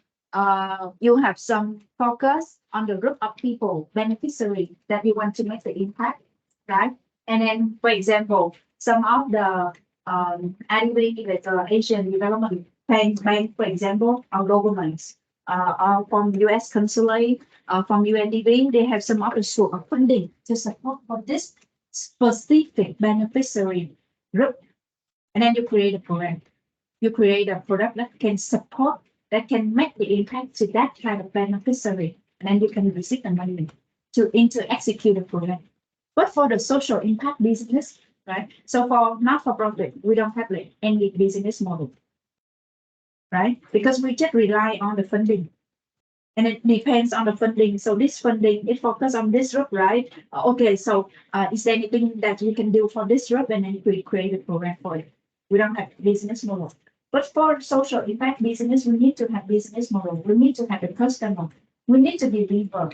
you have some focus on the group of people, beneficiary that you want to make the impact, right? And then, for example, some of the IDB, like Asian Development Bank, for example, or governments, or from US Consulate, from UNDP, they have some other sort of funding to support for this specific beneficiary group. And then you create a program. You create a product that can support, that can make the impact to that kind of beneficiary, and then you can receive the money to execute the program. But for the social impact business, right? So for not-for-profit, we don't have like any business model, right? Because we just rely on the funding, and it depends on the funding. So this funding, it focuses on this group, right? Okay, so is there anything that we can do for this group, and then we create a program for it. We don't have business model. But for social impact business, we need to have business model. We need to have a customer. We need to deliver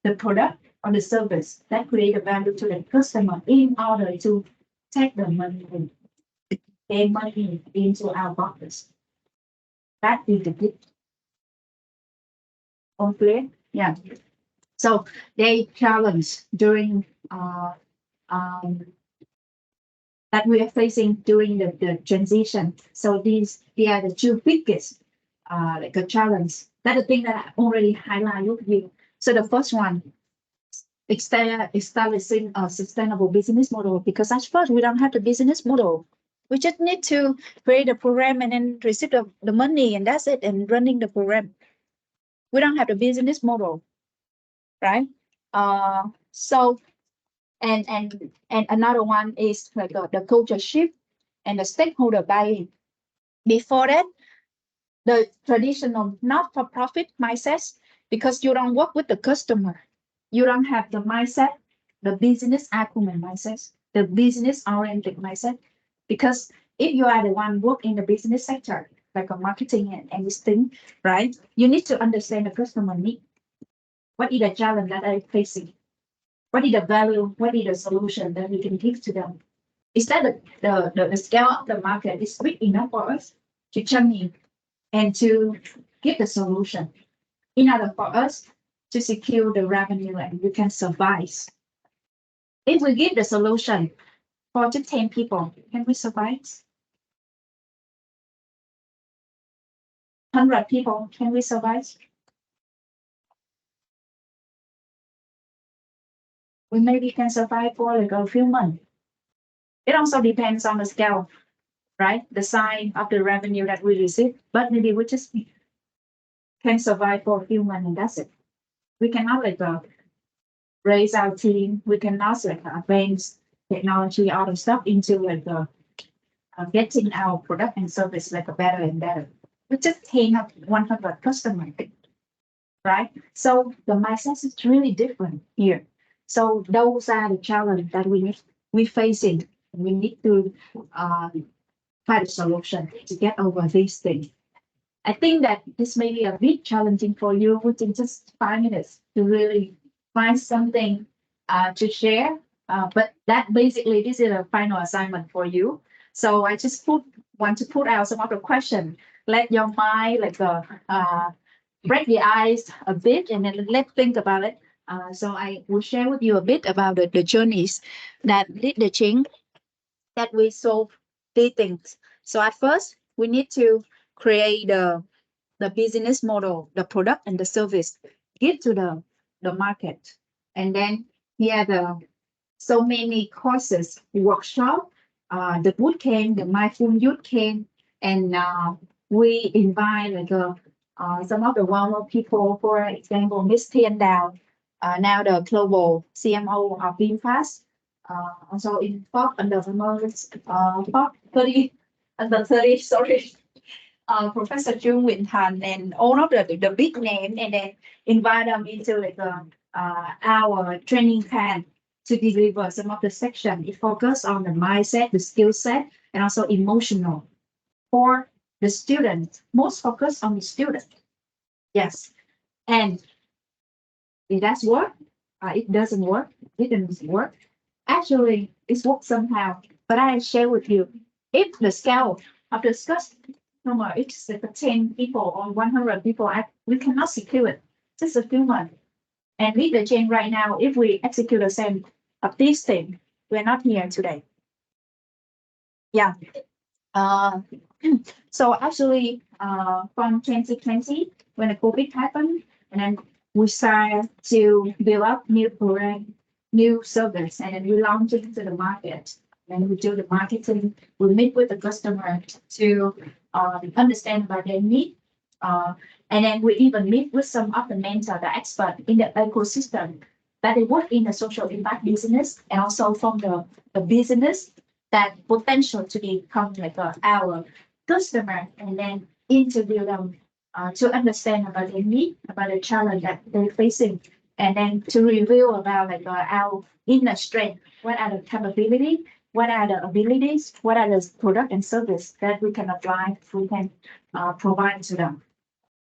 the product or the service that create a value to the customer in order to take the money and pay money into our pockets. That is the big. On clear? Yeah. So they challenge during that we are facing during the transition. So they are the two biggest like a challenge That's the thing that I already highlighted with you. So the first one, establishing a sustainable business model, because at first we don't have the business model. We just need to create a program and then receive the money, and that's it, and running the program. We don't have the business model, right? So and another one is like the culture shift and the stakeholder buy-in. Before that, the traditional not-for-profit mindset, because you don't work with the customer, you don't have the mindset, the business acumen mindset, the business-oriented mindset. Because if you are the one work in the business sector, like a marketing and everything, right? You need to understand the customer need. What is the challenge that they're facing? What is the value? What is the solution that we can give to them? Is that the scale of the market is big enough for us to jump in and to give the solution in order for us to secure the revenue and we can survive? If we give the solution for just 10 people, can we survive? 100 people, can we survive? We maybe can survive for like a few months. It also depends on the scale, right? The size of the revenue that we receive, but maybe we just can survive for a few months and that's it. We cannot like raise our team. We cannot like advance technology, all the stuff into like getting our product and service like a better and better. We just take up 100 customers, right? So the mindset is really different here. So those are the challenges that we facing. We need to find a solution to get over these things. I think that this may be a bit challenging for you within just 5 minutes to really find something to share. But that basically, this is a final assignment for you. So I just want to put out some of the questions. Let your mind like break the ice a bit and then let's think about it. So I will share with you a bit about the journeys that lead the change that we solve these things. So at first, we need to create the business model, the product and the service, give to the market. And then here the so many courses, workshop, the boot camp, the mindful youth camp, and we invite like some of the well-known people, for example, Miss Tian Dao, now the global CMO of VinFast, also in top under top 30, under 30, sorry. Professor Jung Win Han and all of the big name, and then invite them into like our training plan to deliver some of the section. It focus on the mindset, the skill set, and also emotional for the student. Most focus on the student. Yes, and it does work. It doesn't work. It didn't work. Actually, it's worked somehow. But I share with you, if the scale of the number it's like 10 people or 100 people, we cannot secure it. Just a few months. And with the change right now, if we execute the same of this thing, we're not here today. Yeah. So actually, from 2020, when the COVID happened, and then we started to build up new program, new service, and then we launched it into the market. And we do the marketing, we meet with the customer to understand about their need. And then we even meet with some of the mentor, the expert in the ecosystem that they work in the social impact business and also from the business that potential to become like our customer, and then interview them to understand about their need, about the challenge that they're facing, and then to review about like our inner strength, what are the capability, what are the abilities, what are the product and service that we can apply, we can provide to them.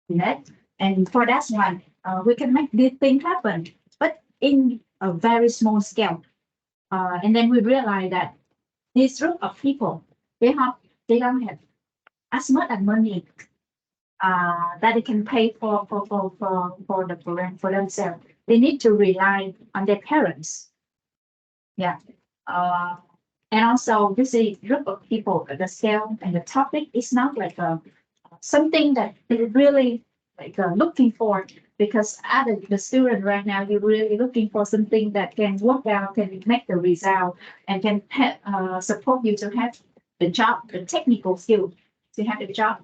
Right? And for that one, we can make this thing happen, but in a very small scale. And then we realize that this group of people, they don't have as much as money that they can pay for the program for themselves. They need to rely on their parents. Yeah. And also this is group of people, the scale and the topic is not like something that is really like looking for, because as the student right now, you're really looking for something that can work out, can make the result, and can support you to have the job, the technical skill to have the job.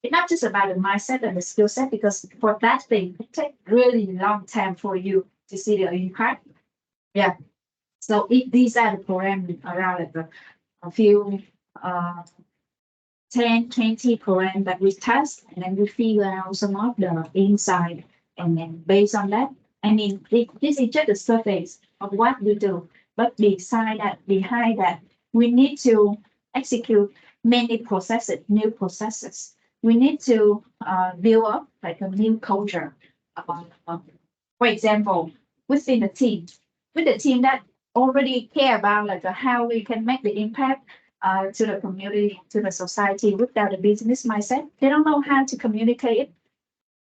It's not just about the mindset and the skill set, because for that thing, it takes really long time for you to see the impact. Yeah. So these are the programs around like a few uh, 10, 20 programs that we test, and then we figure out some of the inside. And then based on that, I mean, this is just the surface of what we do. But behind that, we need to execute many processes, new processes. We need to build up like a new culture. For example, within the team, with the team that already care about like how we can make the impact to the community, to the society without a business mindset. They don't know how to communicate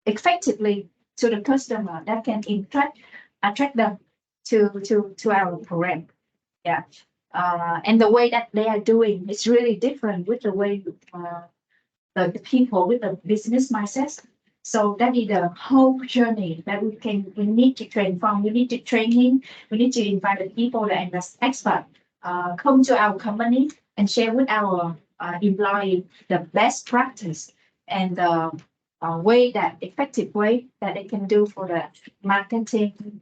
effectively to the customer that can attract them to our program. Yeah. And the way that they are doing is really different with the way the people with the business mindset. So that is the whole journey that we need to train from. We need to training. We need to invite the people and the expert come to our company and share with our employee the best practice and the effective way that they can do for the marketing,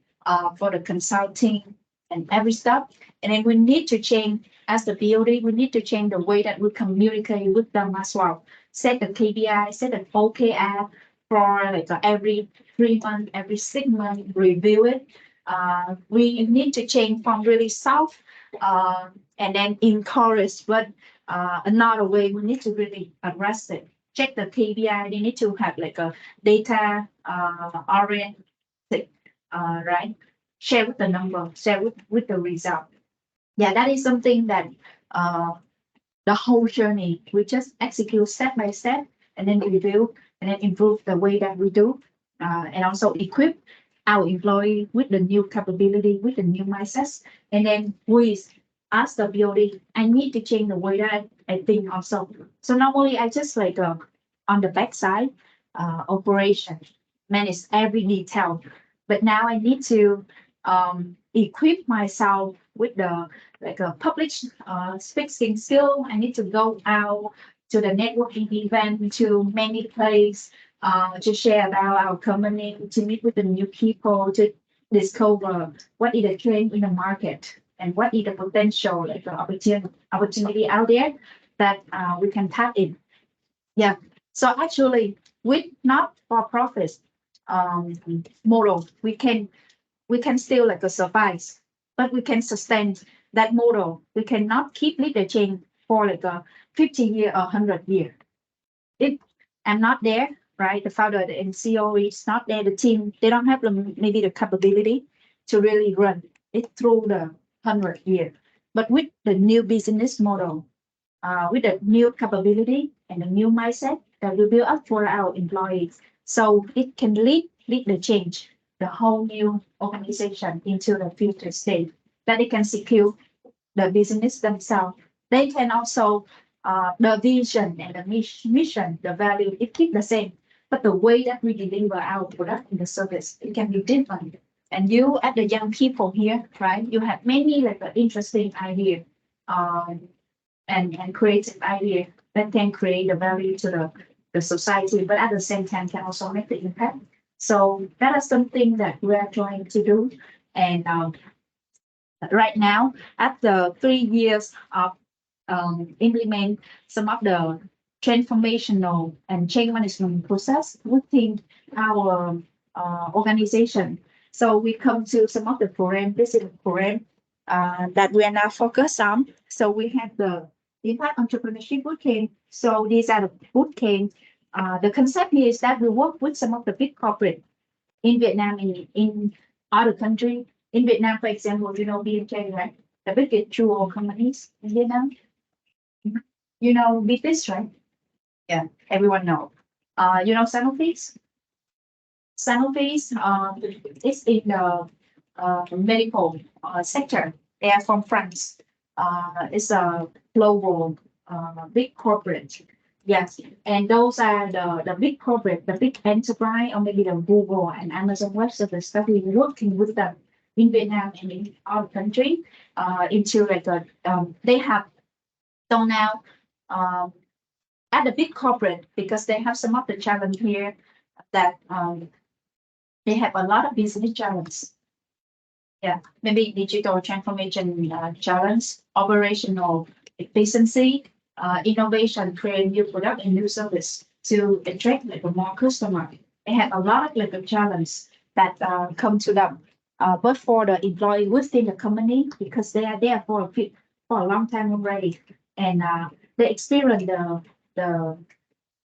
for the consulting and every stuff. And then we need to change as the BOD, we need to change the way that we communicate with them as well. Set the KPI, set the OKR for like every 3 months, every 6 months, review it. We need to change from really soft and then encourage, but another way we need to really address it. Check the KPI. They need to have like a data oriented, right? Share with the number, share with the result. Yeah, that is something that the whole journey we just execute step by step and then review and then improve the way that we do and also equip our employee with the new capability, with the new mindsets. And then we ask the BOD, I need to change the way that I think also. So normally I just like on the backside operation, manage every detail. But now I need to equip myself with the like a public speaking skill. I need to go out to the networking event, to many places, to share about our company, to meet with the new people, to discover what is the trend in the market and what is the potential, like the opportunity out there that we can tap in. Yeah. So actually, with not for profit model, we can still like a survive, but we can sustain that model. We cannot keep leader chain for like a 50 year or 100 year. If I'm not there, right? The founder and CEO is not there. The team, they don't have maybe the capability to really run it through the 100 year. But with the new business model, with the new capability and the new mindset that we build up for our employees, so it can lead the change, the whole new organization into the future state that it can secure the business themselves. They can also the vision and the mission, the value, it keep the same, but the way that we deliver our product and the service, it can be different. And you, at the young people here, right? You have many like interesting idea, and creative idea that can create the value to the society, but at the same time can also make the impact. So that is something that we are trying to do. And right now, after 3 years of implement some of the transformational and change management process within our organization. So we come to some of the program, business program that we are now focused on. So we have the Impact Entrepreneurship Bootcamp. So these are the bootcamp. The concept here is that we work with some of the big corporate in Vietnam and in other country. In Vietnam, for example, you know BNK, right? The biggest jewel companies in Vietnam. You know BTS, right? Yeah, everyone know. You know Sanofi? Sanofi is in the medical sector. They are from France. It's a global big corporate. Yes, and those are the big corporate, the big enterprise, or maybe the Google and Amazon Web Service that we working with them in Vietnam and in our country, into like they have so now, um, at the big corporate, because they have some of the challenge here that they have a lot of business challenge. Yeah, maybe digital transformation challenge, operational efficiency, innovation, create new product and new service to attract like a more customer. They have a lot of like a challenge that come to them. But for the employee within the company, because they are there for a long time already, and they experience the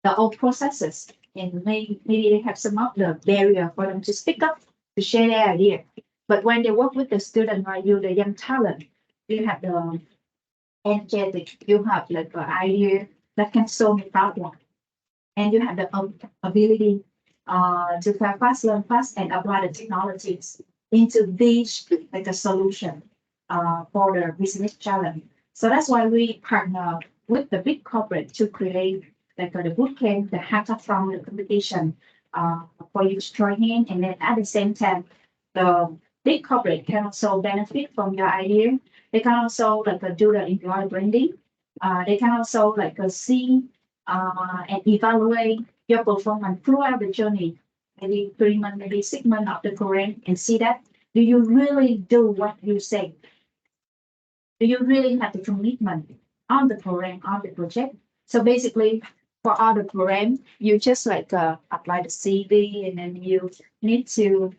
the old processes, and maybe they have some of the barrier for them to speak up, to share their idea. But when they work with the student, like you, the young talent, you have the energetic, you have like the idea that can solve the problem, and you have the ability to fail fast, learn fast, and apply the technologies into these like a solution for the business challenge. So that's why we partner with the big corporate to create like the bootcamp, the hackathon, the competition for you to join in, and then at the same time, the big corporate can also benefit from your idea. They can also like do the employee branding. They can also like see and evaluate your performance throughout the journey, maybe 3 months, maybe 6 months of the program, and see that do you really do what you say? Do you really have the commitment on the program, on the project? So basically, for all the program, you just like apply the CV, and then you need to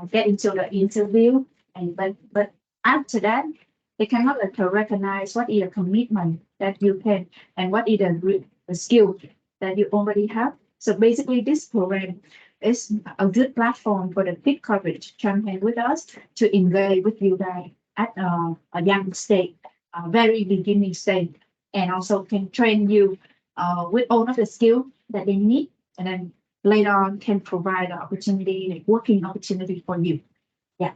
get into the interview, and but after that, they cannot like recognize what is the commitment that you can, and what is the skill that you already have. So basically, this program is a good platform for the big coverage campaign with us to engage with you guys at a young stage, very beginning stage, and also can train you with all of the skill that they need, and then later on can provide the opportunity, like working opportunity for you. Yeah,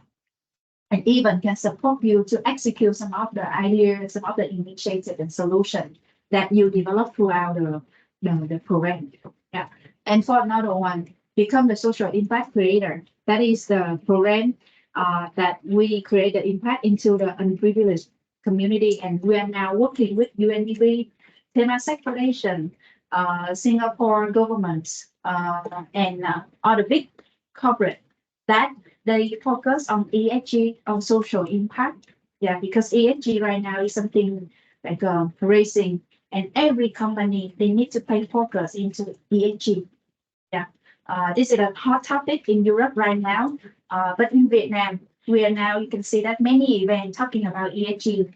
and even can support you to execute some of the ideas, some of the initiatives and solution that you develop throughout the program. Yeah, and for another one, become the social impact creator. That is the program that we create the impact into the unprivileged community, and we are now working with UNDP, Temasek Foundation, Singapore government, and other big corporate that they focus on ESG, on social impact. Yeah, because ESG right now is something like raising, and every company they need to pay focus into ESG. Yeah, this is a hot topic in Europe right now, but in Vietnam, we are now you can see that many events talking about ESG,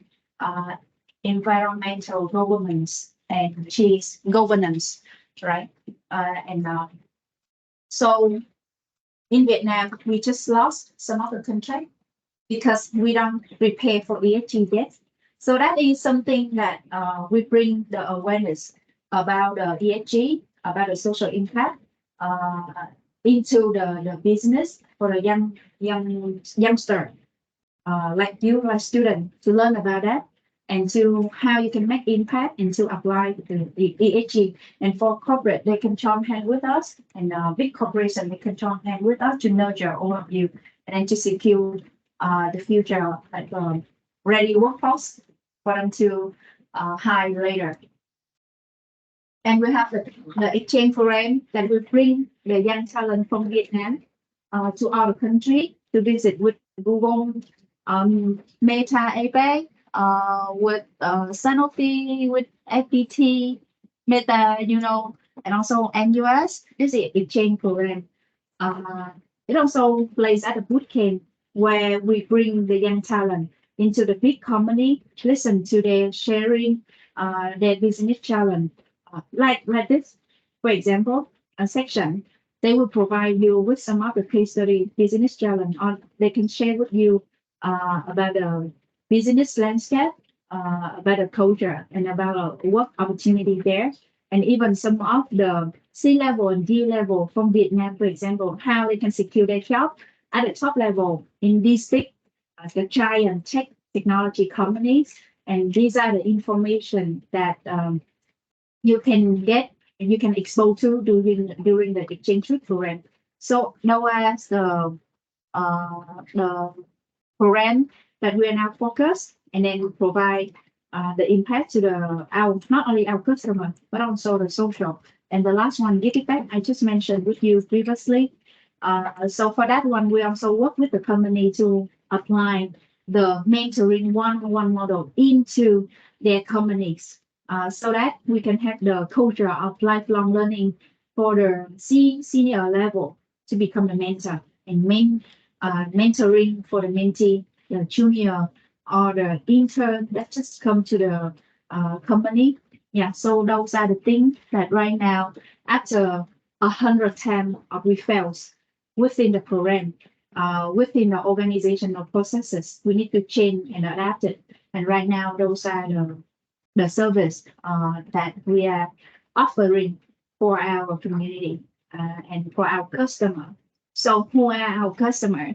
environmental governance and cheese governance, right? And so in Vietnam, we just lost some of the contract because we don't prepare for ESG yet. So that is something that we bring the awareness about the ESG, about the social impact into the business for the youngster like you, like student, to learn about that and to how you can make impact and to apply the ESG. And for corporate, they can join hand with us, and big corporation, they can join hand with us to nurture all of you and then to secure the future like ready workforce for them to hire later. And we have the exchange program that will bring the young talent from Vietnam to our country to visit with Google, Meta APEC, with Sanofi, with FPT, Meta, and also NUS. This is exchange program. Uh, it also plays at a boot camp where we bring the young talent into the big company, listen to their sharing, their business challenge. Like this, for example, a section, they will provide you with some of the case study business challenge, or they can share with you about the business landscape, about the culture, and about work opportunity there, and even some of the C level and D level from Vietnam, for example, how they can secure their job at the top level in these big, the giant technology companies. And these are the information that you can expose to during the exchange program. So now as the program that we are now focused, and then we provide the impact to our not only our customer but also the social. And the last one, give it back, I just mentioned with you previously. So for that one, we also work with the company to apply the mentoring one-on-one model into their companies, so that we can have the culture of lifelong learning for the senior level to become a mentor, and mentoring for the mentee, the junior or the intern that just come to the company. Yeah, so those are the things that right now, after 100 times of referrals within the program, within the organizational processes, we need to change and adapt it. And right now, those are the service that we are offering for our community and for our customer. So who are our customer?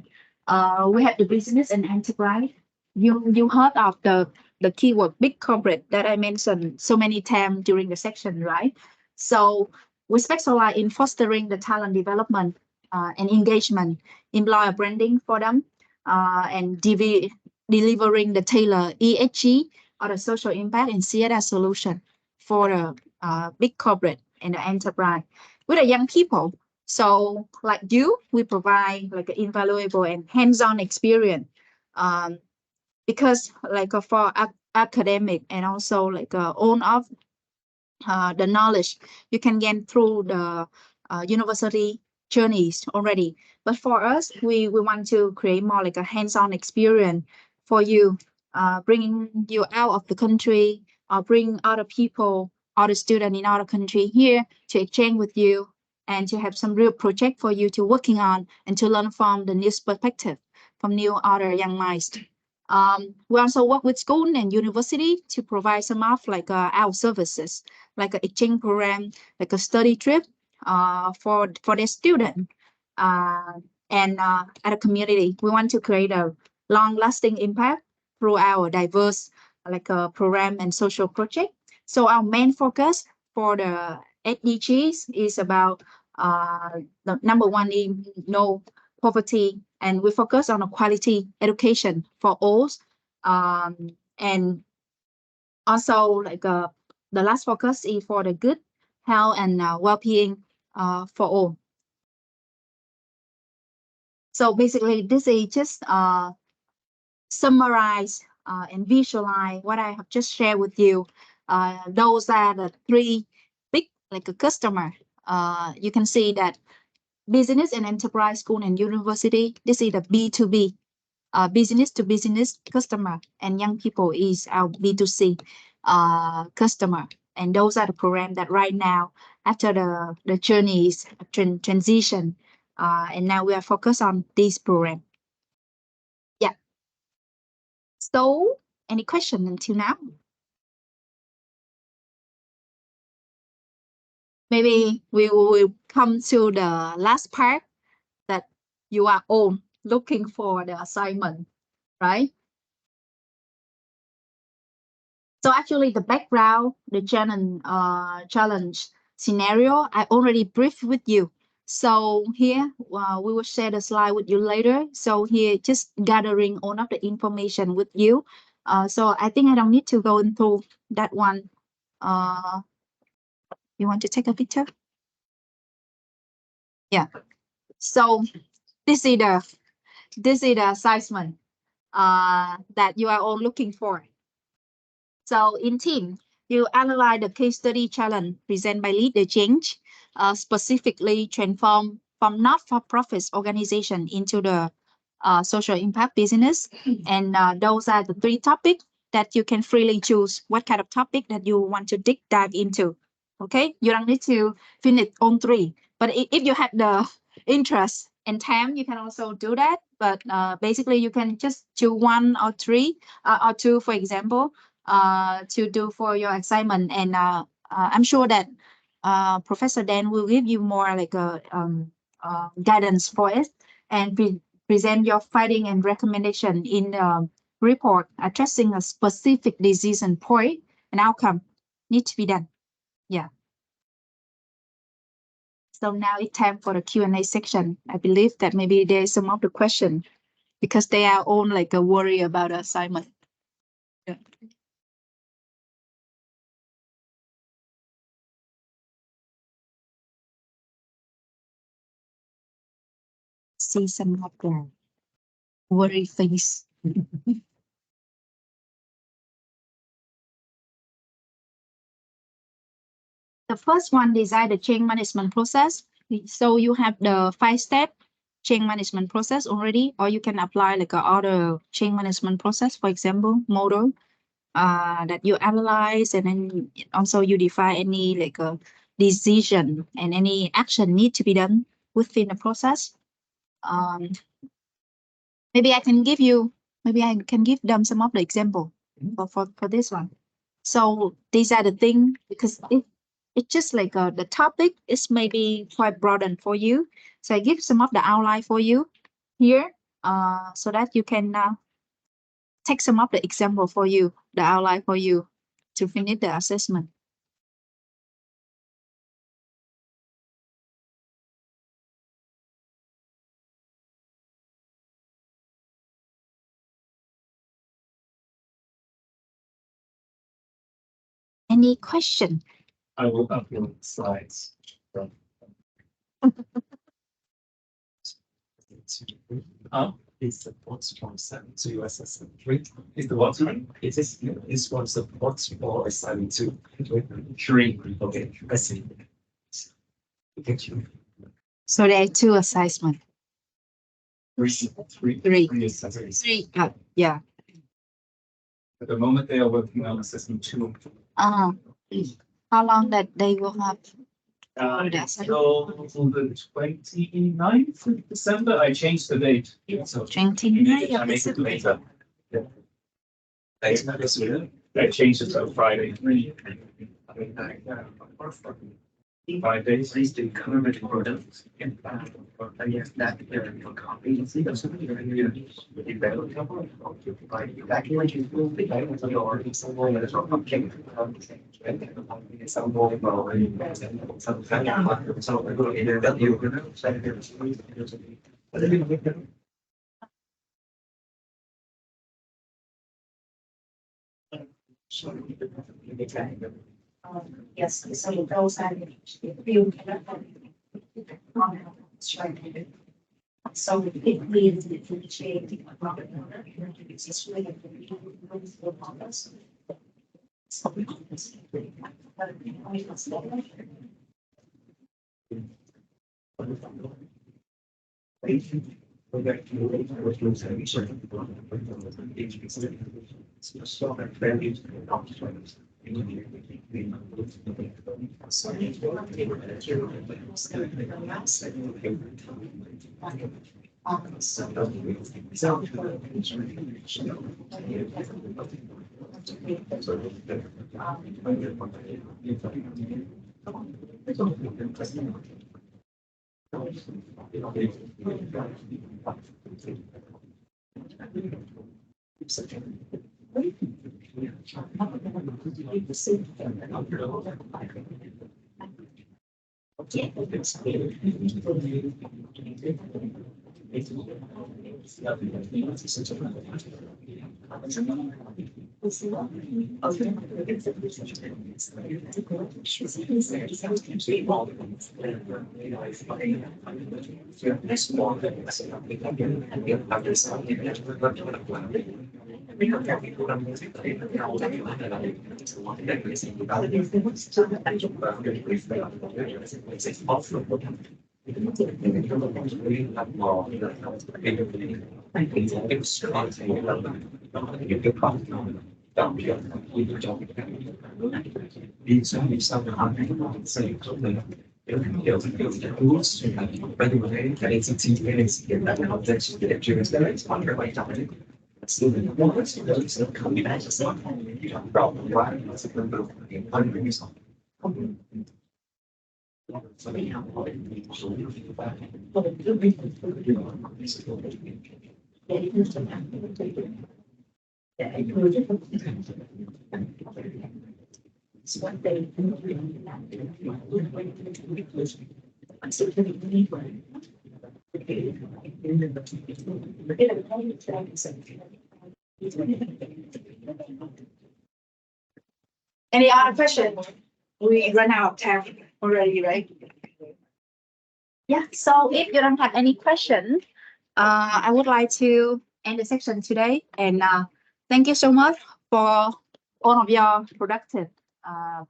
We have the business and enterprise. You heard of the keyword big corporate that I mentioned so many times during the section, right? So we specialize in fostering the talent development and engagement, employer branding for them, and delivering the tailored ESG or the social impact and CSR solution for the big corporate and the enterprise with the young people. So like you, we provide like an invaluable and hands-on experience, because like for academic and also like own of the knowledge you can gain through the university journeys already. But for us, we want to create more like a hands-on experience for you, bringing you out of the country, or bring other people, other students in other country here to exchange with you and to have some real project for you to working on and to learn from the new perspective from new other young minds. We also work with school and university to provide some of like our services, like an exchange program, like a study trip for their student, and at a community. We want to create a long-lasting impact through our diverse like a program and social project. So our main focus for the SDGs is about the number one is no poverty, and we focus on a quality education for all, and also like the last focus is for the good health and well-being for all. So basically, this is just summarize and visualize what I have just shared with you. Those are the three big like a customer. You can see that business and enterprise, school and university. This is the B2B, business to business customer, and young people is our B2C customer. And those are the program that right now, after the journey is transition, and now we are focused on this program. Yeah. So, any question until now? Maybe we will come to the last part that you are all looking for the assignment, right? So actually the background, the challenge scenario, I already briefed with you. So here we will share the slide with you later. So here just gathering all of the information with you. So I think I don't need to go into that one. You want to take a picture? Yeah. So this is the assignment that you are all looking for. So in team, you analyze the case study challenge presented by Lead the Change, specifically transform from not-for-profit organization into the social impact business. And those are the three topics that you can freely choose what kind of topic that you want to dive into. Okay, you don't need to finish on three, but if you have the interest and time, you can also do that. But basically, you can just choose one or three or two, for example, to do for your assignment. And I'm sure that Professor Dan will give you more like a guidance for it, and present your finding and recommendation in the report addressing a specific decision point and outcome need to be done. Yeah. So now it's time for the Q&A section. I believe that maybe there's some of the question because they are all like a worry about the assignment. Yeah. See some of the worry face. The first one, design the change management process. So you have the 5-step change management process already, or you can apply like a other change management process, for example, model that you analyze, and then also you define any like a decision and any action need to be done within the process. Maybe I can give them some of the example for this one. So these are the things, because it's just like the topic is maybe quite broadened for you. So I give some of the outline for you here, so that you can take some of the example for you, the outline for you to finish the assessment. Any question? I will upload slides. Is the box from 7 to assessment 3? Is the what one? This one's the box for assignment 2. 3. Okay, I see. Thank you. So there are 2 assessment. 3. Three. Assessments. 3. Yeah. At the moment, they are working on assessment 2. How long that they will have? Until the 29th of December, I changed the date. So 29th I of make it December. later. Thanks, Marcus. I changed it to Friday. 5 days. Please do cover the products and yes, that for copies. Yes, so those are the few. So it means that we change. It's just really. Any other question? We run out of time already, right? Yeah, so if you don't have any question, I would like to end the section today. And thank you so much for all of your productive,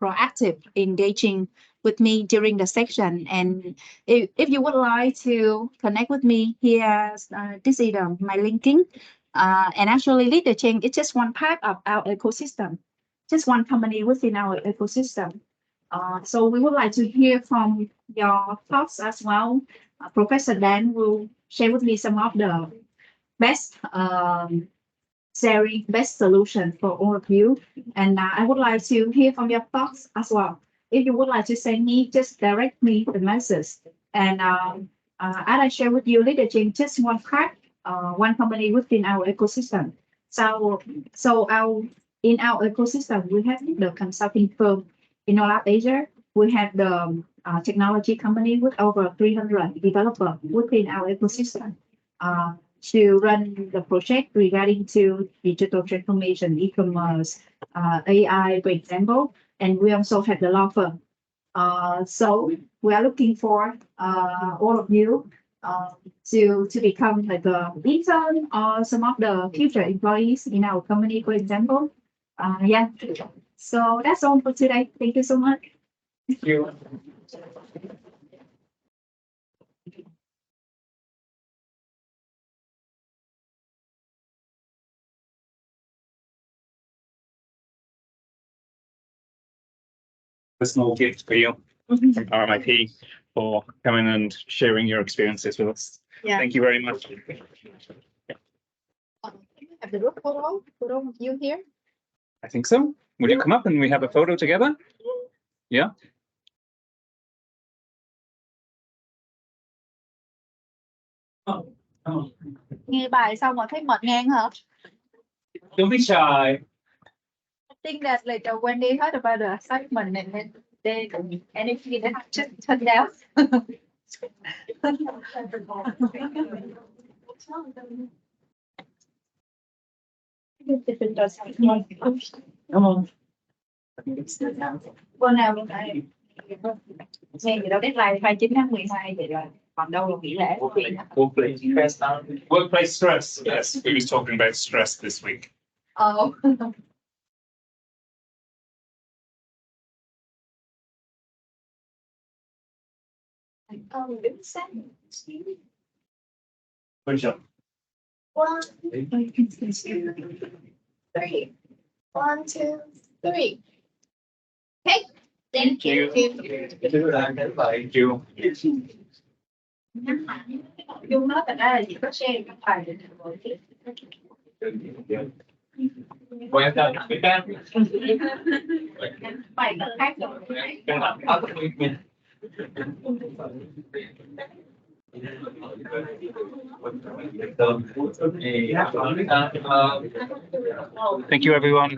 proactive engaging with me during the section. And if you would like to connect with me, here, this is my LinkedIn. And actually, Lead the Change is just one part of our ecosystem, just one company within our ecosystem. So we would like to hear from your thoughts as well. Professor Dan will share with me some of the best sharing, best solution for all of you. And I would like to hear from your thoughts as well. If you would like to send me, just direct me the message. And as I share with you, leadership just one part, one company within our ecosystem. So in our ecosystem, we have the consulting firm in North Asia. We have the technology company with over 300 developers within our ecosystem to run the project regarding to digital transformation, e-commerce, AI, for example. And we also have the law firm. So we are looking for all of you to become like a intern or some of the future employees in our company, for example. Yeah. So that's all for today. Thank you so much. Thank you. A small gift for you from RMIP for coming and sharing your experiences with us. Yeah. Thank you very much. Have the group photo of you here. I think so. Will you come up and we have a photo together? Yeah. Nghe bài xong mà thấy mệt ngang hả? Don't be shy. I think that later when they heard about the assignment and then they anything they have just turned down. Bữa nào luôn này. Nghe gì đâu deadline 29 tháng 12 vậy rồi. Còn đâu là nghỉ lễ. Workplace stress. Yes, we were talking about stress this week. Oh. Đứng sát. Good job. 1, 2, 3. 1, 2, 3. Okay. Thank you. Thank you. Dung nói thật ra là chỉ có share các bài để rồi. Well done. Good done. Bài nó khác rồi. Thank you, everyone.